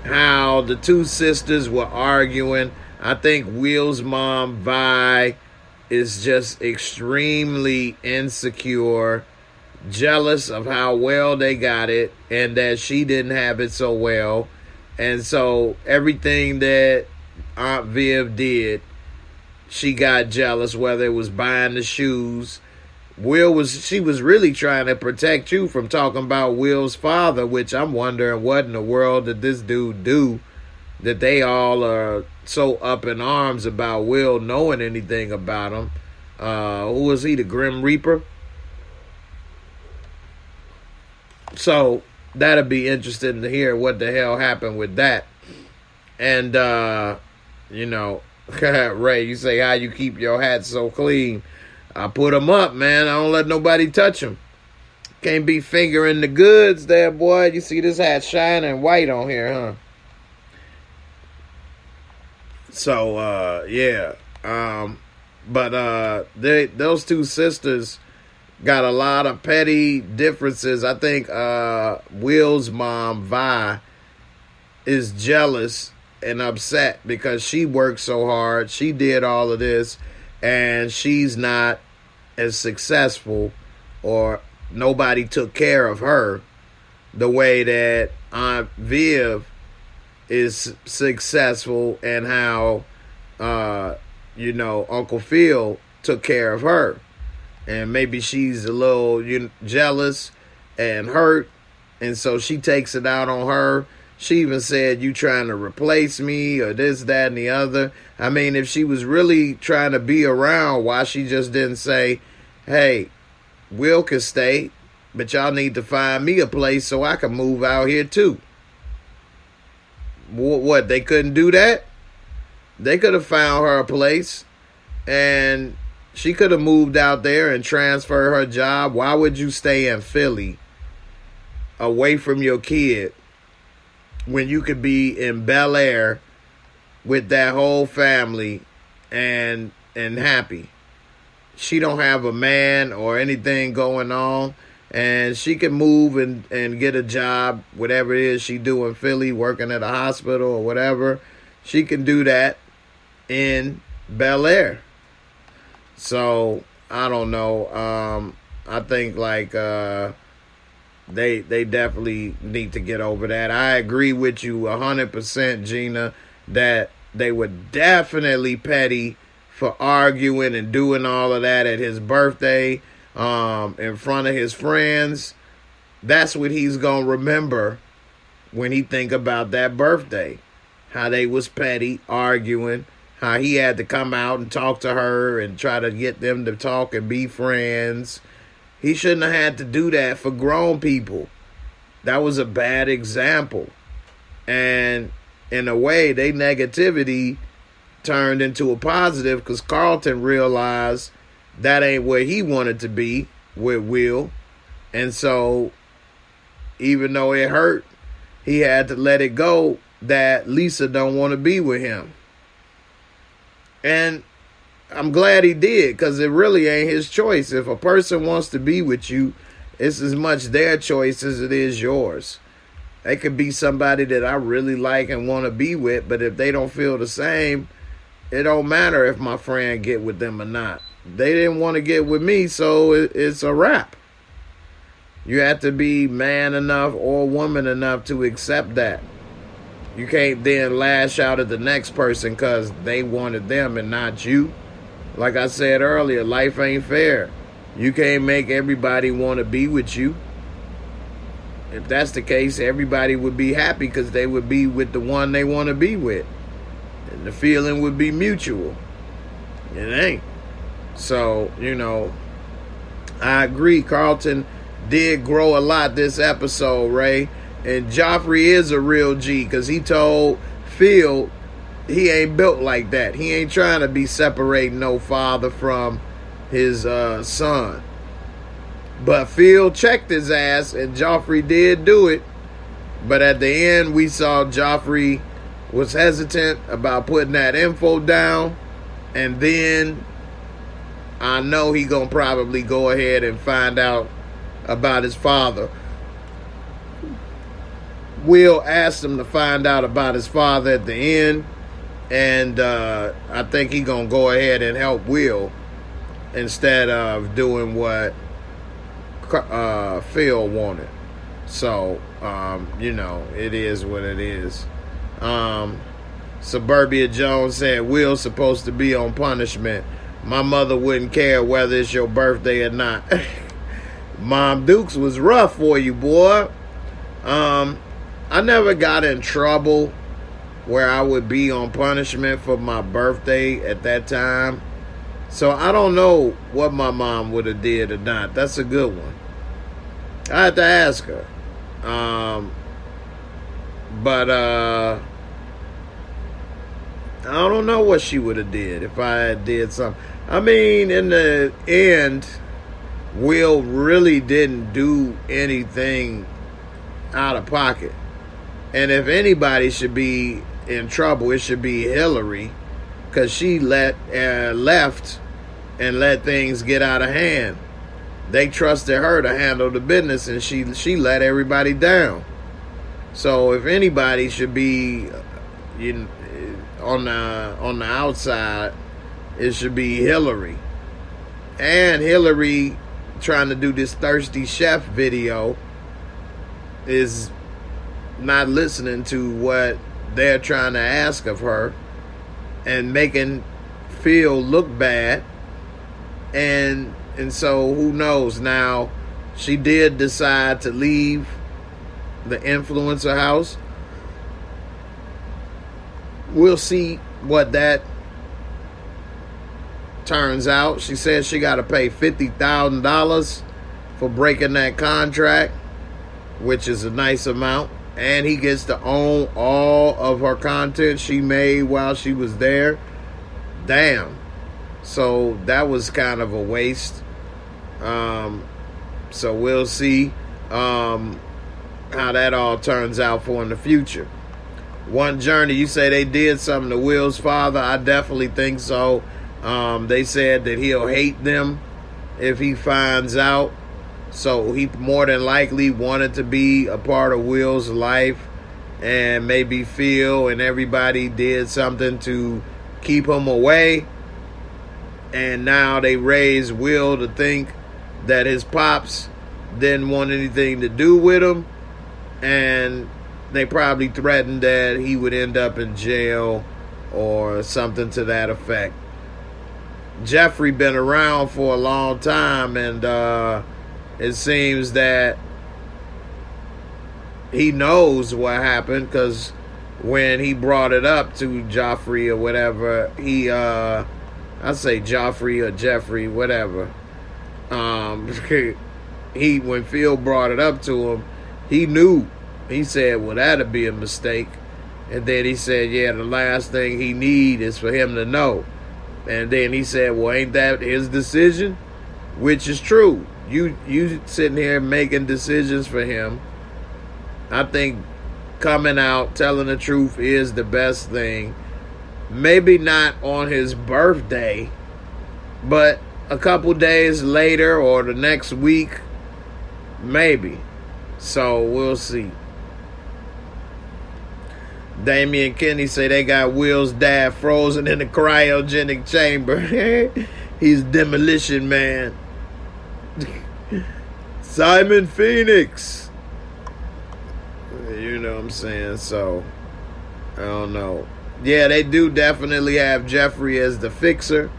how the two sisters were arguing. I think Will's mom, Vi, is just extremely insecure, jealous of how well they got it and that she didn't have it so well. And so everything that Aunt Viv did, she got jealous, whether it was buying the shoes, She was really trying to protect you from talking about Will's father, which I'm wondering what in the world did this dude do that they all are so up in arms about Will knowing anything about him. Who was he, the Grim Reaper? So that'd be interesting to hear what the hell happened with that. And, you know, Ray, you say how you keep your hat so clean. I put them up, man. I don't let nobody touch them. Can't be fingering the goods there, boy. You see this hat shining white on here, huh? So, yeah. But those two sisters got a lot of petty differences. I think Will's mom, Vi, is jealous and upset because she worked so hard. She did all of this, and she's not as successful, or nobody took care of her the way that Aunt Viv is successful, and how, you know, Uncle Phil took care of her. And maybe she's a little jealous and hurt, and so she takes it out on her. She even said, you trying to replace me, or this, that, and the other. I mean, if she was really trying to be around, why she just didn't say, hey, Will can stay, but y'all need to find me a place so I can move out here too. What, they couldn't do that? They could have found her a place, and she could have moved out there and transferred her job. Why would you stay in Philly away from your kid when you could be in Bel Air with that whole family and happy? She don't have a man or anything going on, and she can move and get a job, whatever it is she do in Philly, working at a hospital or whatever. She can do that in Bel Air. So I don't know. I think like they definitely need to get over that. I agree with you 100%, Gina, that they were definitely petty for arguing and doing all of that at his birthday, in front of his friends. That's what he's gonna remember when he think about that birthday. How they was petty, arguing, how he had to come out and talk to her and try to get them to talk and be friends. He shouldn't have had to do that for grown people. That was a bad example. And in a way, they negativity turned into a positive, because Carlton realized that ain't where he wanted to be with Will. And so, even though it hurt, he had to let it go that Lisa don't want to be with him. And I'm glad he did, because it really ain't his choice. If a person wants to be with you, it's as much their choice as it is yours. They could be somebody that I really like and want to be with, but if they don't feel the same, it don't matter if my friend get with them or not. They didn't want to get with me, so it's a wrap. You have to be man enough or woman enough to accept that. You can't then lash out at the next person because they wanted them and not you. Like I said earlier, life ain't fair. You can't make everybody want to be with you. If that's the case, everybody would be happy because they would be with the one they want to be with. And the feeling would be mutual. It ain't. So, you know, I agree. Carlton did grow a lot this episode, Ray. And Joffrey is a real G, because he told Phil he ain't built like that. He ain't trying to be separating no father from his son. But Phil checked his ass, and Joffrey did do it. But at the end, we saw Joffrey was hesitant about putting that info down. And then I know he gonna probably go ahead and find out about his father. Will asked him to find out about his father at the end, and I think he gonna go ahead and help Will instead of doing what Phil wanted. So, you know, it is what it is. Suburbia Jones said Will's supposed to be on punishment. my mother wouldn't care whether it's your birthday or not. Mom Dukes was rough for you, boy. I never got in trouble where I would be on punishment for my birthday at that time. So I don't know what my mom would have did or not. That's a good one. I had to ask her. But I don't know what she would have did if I had did something. I mean, in the end, Will really didn't do anything out of pocket. And if anybody should be in trouble, it should be Hillary, because she left and let things get out of hand. They trusted her to handle the business, and she let everybody down. So if anybody should be on the outside, it should be Hillary. And Hillary, trying to do this thirsty chef video, is not listening to what they're trying to ask of her and making Phil look bad. And so who knows now, she did decide to leave the influencer house. We'll see what that turns out. She says she got to pay $50,000 for breaking that contract, which is a nice amount. And he gets to own all of her content she made while she was there. Damn. So that was kind of a waste. So we'll see how that all turns out for in the future. One Journey, you say they did something to Will's father. I definitely think so. They said that he'll hate them if he finds out. So he more than likely wanted to be a part of Will's life, and maybe Phil and everybody did something to keep him away. And now they raised Will to think that his pops didn't want anything to do with him, and they probably threatened that he would end up in jail or something to that effect. Jeffrey been around for a long time, and it seems that he knows what happened, because when he brought it up to Joffrey or whatever, I say Joffrey or Jeffrey, whatever. When Phil brought it up to him, he knew. He said, well, that'd be a mistake. And then he said, yeah, the last thing he need is for him to know. And then he said, well, ain't that his decision? Which is true. You sitting here making decisions for him. I think coming out, telling the truth is the best thing. Maybe not on his birthday, but a couple days later or the next week, maybe. So we'll see. Damian Kenny say they got Will's dad frozen in the cryogenic chamber. He's Demolition Man. Simon Phoenix. You know what I'm saying? So, I don't know. Yeah, they do definitely have Jeffrey as the fixer.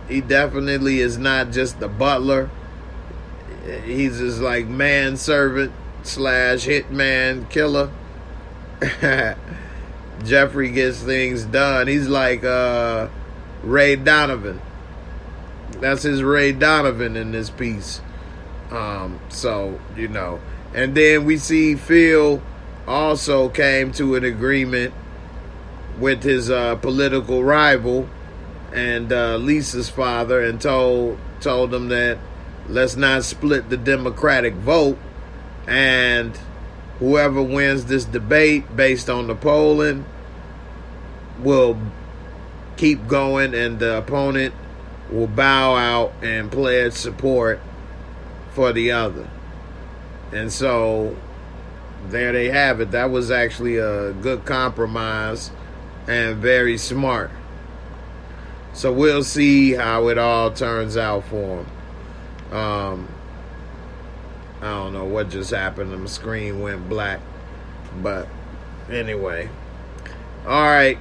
He definitely is not just the butler. He's just like manservant / hitman killer. Jeffrey gets things done. He's like Ray Donovan. That's his Ray Donovan in this piece. So, you know. And then we see Phil also came to an agreement with his political rival and Lisa's father, and told them that let's not split the Democratic vote, and whoever wins this debate based on the polling will keep going, and the opponent will bow out and pledge support for the other. And so there they have it. That was actually a good compromise and very smart. So we'll see how it all turns out for him. I don't know what just happened. The screen went black. But anyway. All right.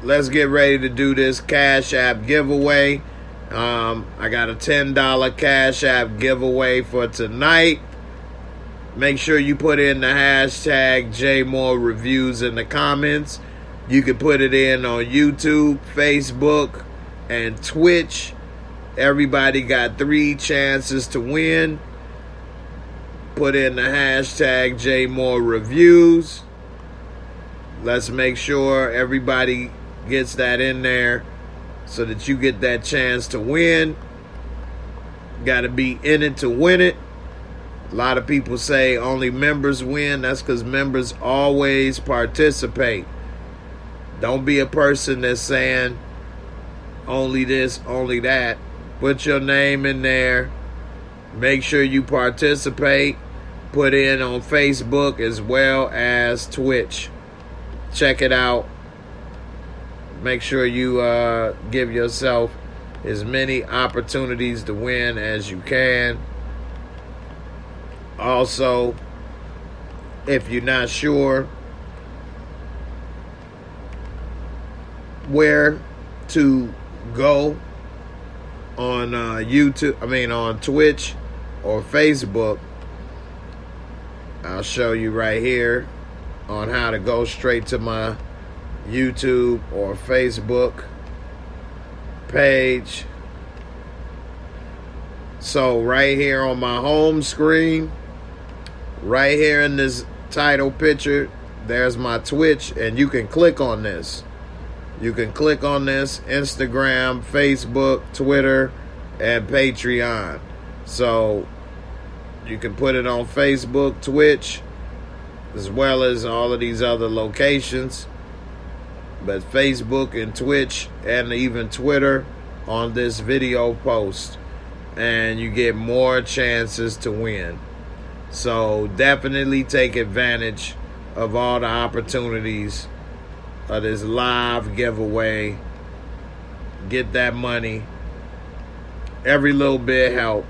Let's get ready to do this Cash App giveaway. I got a $10 Cash App giveaway for tonight. Make sure you put in the hashtag JAYMOOREREVIEWS in the comments. You can put it in on YouTube, Facebook, and Twitch. Everybody got 3 chances to win. Put in the hashtag JAYMOOREREVIEWS. Let's make sure everybody gets that in there so that you get that chance to win. Got to be in it to win it. A lot of people say only members win. That's because members always participate. Don't be a person that's saying only this, only that. Put your name in there. Make sure you participate. Put in on Facebook as well as Twitch. Check it out. Make sure you give yourself as many opportunities to win as you can. Also, if you're not sure where to go on on Twitch or Facebook, I'll show you right here on how to go straight to my YouTube or Facebook page. So right here on my home screen, right here in this title picture, there's my Twitch, and you can click on this. You can click on this: Instagram, Facebook, Twitter, and Patreon. So you can put it on Facebook, Twitch, as well as all of these other locations. But Facebook and Twitch and even Twitter on this video post. And you get more chances to win. So definitely take advantage of all the opportunities of this live giveaway. Get that money. Every little bit help,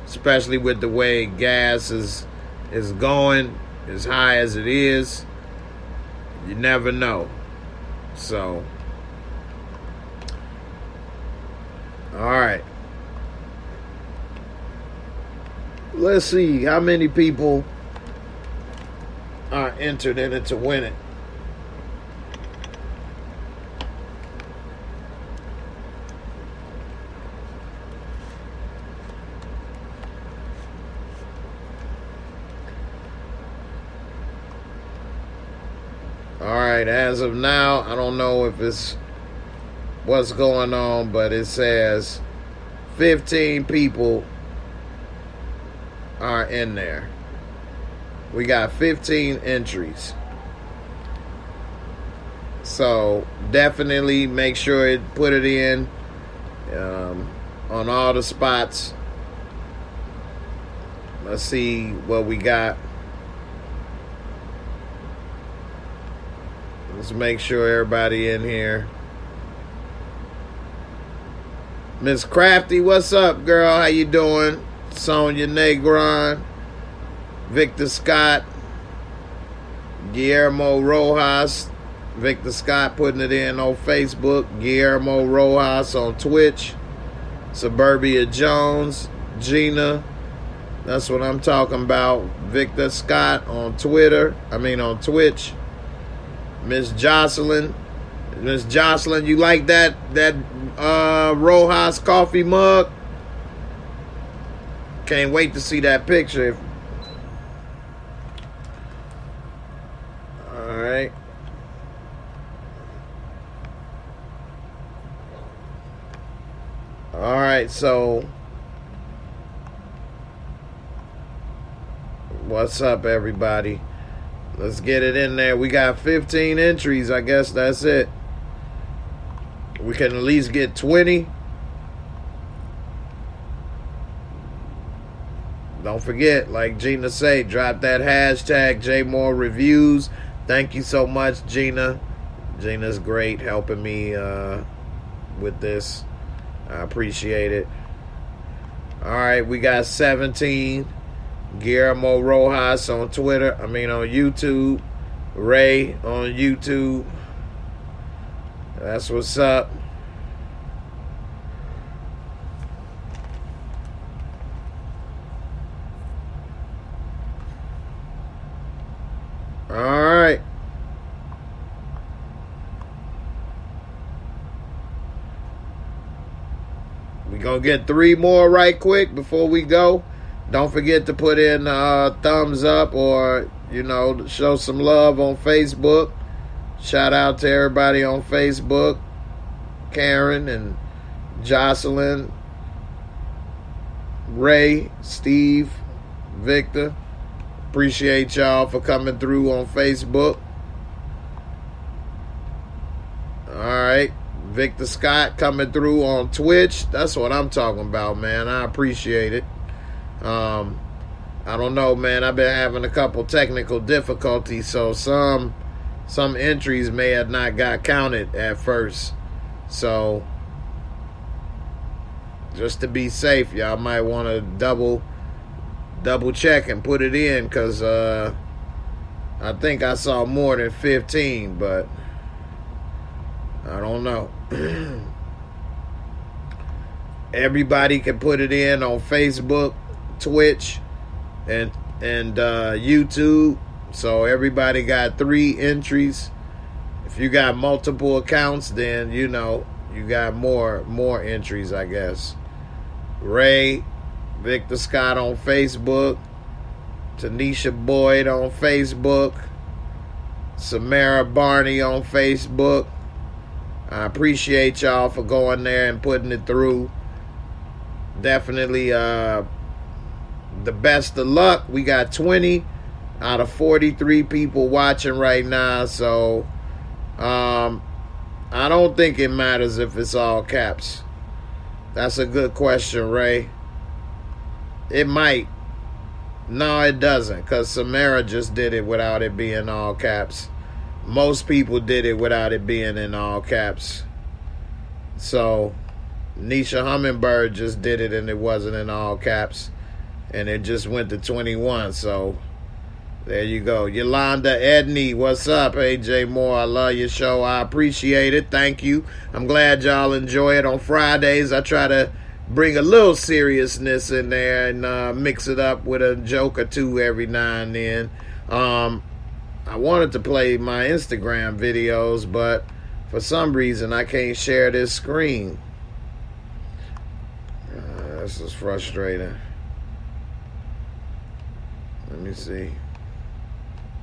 especially with the way gas is going as high as it is. You never know. So, all right. Let's see how many people are entered in it to win it. All right, as of now, I don't know if it's what's going on, but it says 15 people are in there. We got 15 entries. So definitely make sure it put it in on all the spots. Let's see what we got. Let's make sure everybody in here. Miss Crafty, what's up, girl? How you doing? Sonia Negron, Victor Scott, Guillermo Rojas. Victor Scott putting it in on Facebook. Guillermo Rojas on Twitch. Suburbia Jones, Gina. That's what I'm talking about. Victor Scott on Twitter. On Twitch. Miss Jocelyn. Miss Jocelyn, you like that Rojas coffee mug? Can't wait to see that picture. All right. All right, so what's up, everybody? Let's get it in there. We got 15 entries. I guess that's it. We can at least get 20. Don't forget, like Gina say, drop that hashtag JMoreReviews. Thank you so much, Gina. Gina's great helping me with this. I appreciate it. All right, we got 17. Guillermo Rojas on Twitter. On YouTube. Ray on YouTube. That's what's up. We're going to get 3 more right quick before we go. Don't forget to put in thumbs up or, show some love on Facebook. Shout out to everybody on Facebook. Karen and Jocelyn, Ray, Steve, Victor. Appreciate y'all for coming through on Facebook. All right. Victor Scott coming through on Twitch. That's what I'm talking about, man. I appreciate it. I don't know, man. I've been having a couple technical difficulties, so some entries may have not got counted at first. So just to be safe, y'all might want to double check and put it in, because I think I saw more than 15, but I don't know. Everybody can put it in on Facebook, Twitch, and YouTube. So everybody got 3 entries. If you got multiple accounts, then you got more entries, I guess. Ray, Victor Scott on Facebook, Tanisha Boyd on Facebook, Samara Barney on Facebook. I appreciate y'all for going there and putting it through. Definitely the best of luck. We got 20 out of 43 people watching right now. So I don't think it matters if it's all caps. That's a good question, Ray. It might. No, it doesn't, because Samara just did it without it being all caps. Most people did it without it being in all caps. So Nisha Hummingbird just did it and it wasn't in all caps, and it just went to 21. So there you go. Yolanda Edney, what's up? Hey, Jay Moore, I love your show. I appreciate it. Thank you. I'm glad y'all enjoy it. On Fridays, I try to bring a little seriousness in there and mix it up with a joke or two every now and then. I wanted to play my Instagram videos, but for some reason I can't share this screen. This is frustrating. Let me see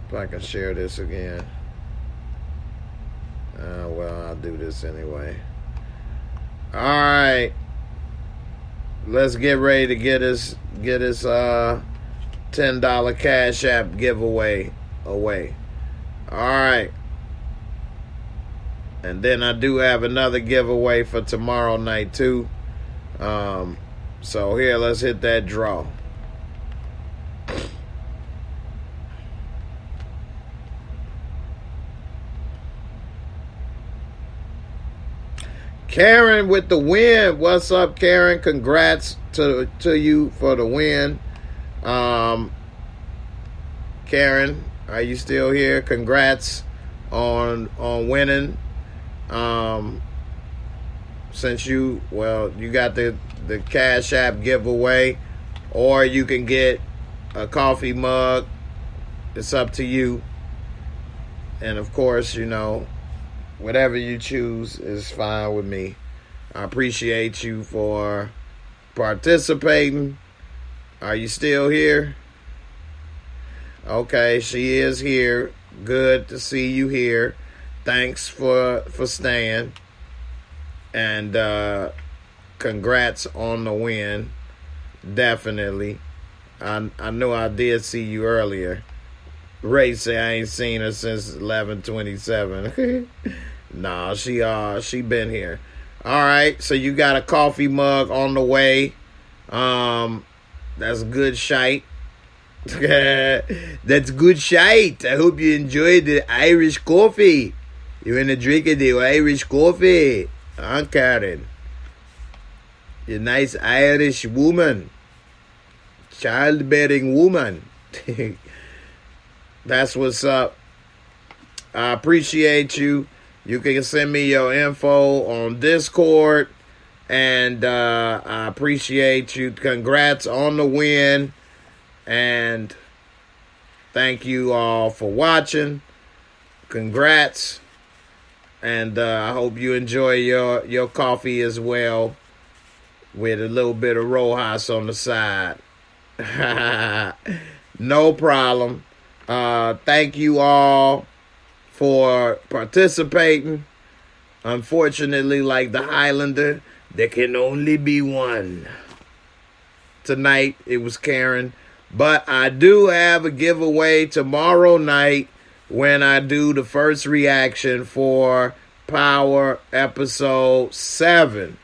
if I can share this again. Well, I'll do this anyway. All right. Let's get ready to get this $10 Cash App giveaway away. All right. And then I do have another giveaway for tomorrow night too. So here, let's hit that draw. Karen with the win. What's up, Karen? Congrats to you for the win. Karen, are you still here? Congrats on winning. Since you got the Cash App giveaway, or you can get a coffee mug. It's up to you. And of course, whatever you choose is fine with me. I appreciate you for participating. Are you still here? Okay, she is here. Good to see you here. Thanks for staying. And congrats on the win. Definitely. I know I did see you earlier. Ray say I ain't seen her since 11/27. Nah, she been here. All right, so you got a coffee mug on the way. That's good shite. That's good shite. I hope you enjoyed the Irish coffee. You want to drink the Irish coffee? Huh, Karen? You're a nice Irish woman. Childbearing woman. That's what's up. I appreciate you. You can send me your info on Discord. And I appreciate you. Congrats on the win. And thank you all for watching. Congrats. And I hope you enjoy your coffee as well. with a little bit of Rojas on the side. No problem. Thank you all for participating. Unfortunately, like the Highlander, there can only be one. Tonight, it was Karen. But I do have a giveaway tomorrow night when I do the first reaction for Power Episode 7.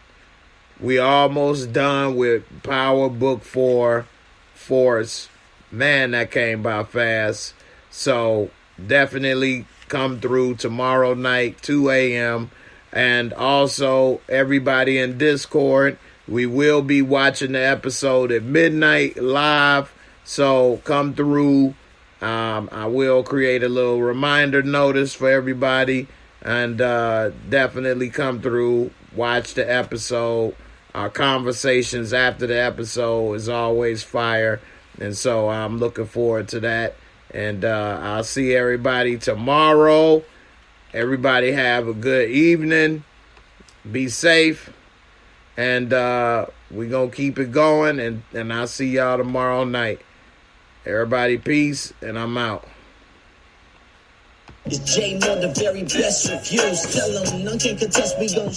We almost done with Power Book 4, Force. Man, that came by fast. So definitely come through tomorrow night, 2 a.m. And also, everybody in Discord, we will be watching the episode at midnight live. So come through. I will create a little reminder notice for everybody. And definitely come through, watch the episode. Our conversations after the episode is always fire. And so I'm looking forward to that. And I'll see everybody tomorrow. Everybody have a good evening. Be safe. And we're going to keep it going. And I'll see y'all tomorrow night. Everybody, peace. And I'm out. It's J Moore, the very best reviews. Tell them none can contest, we gon'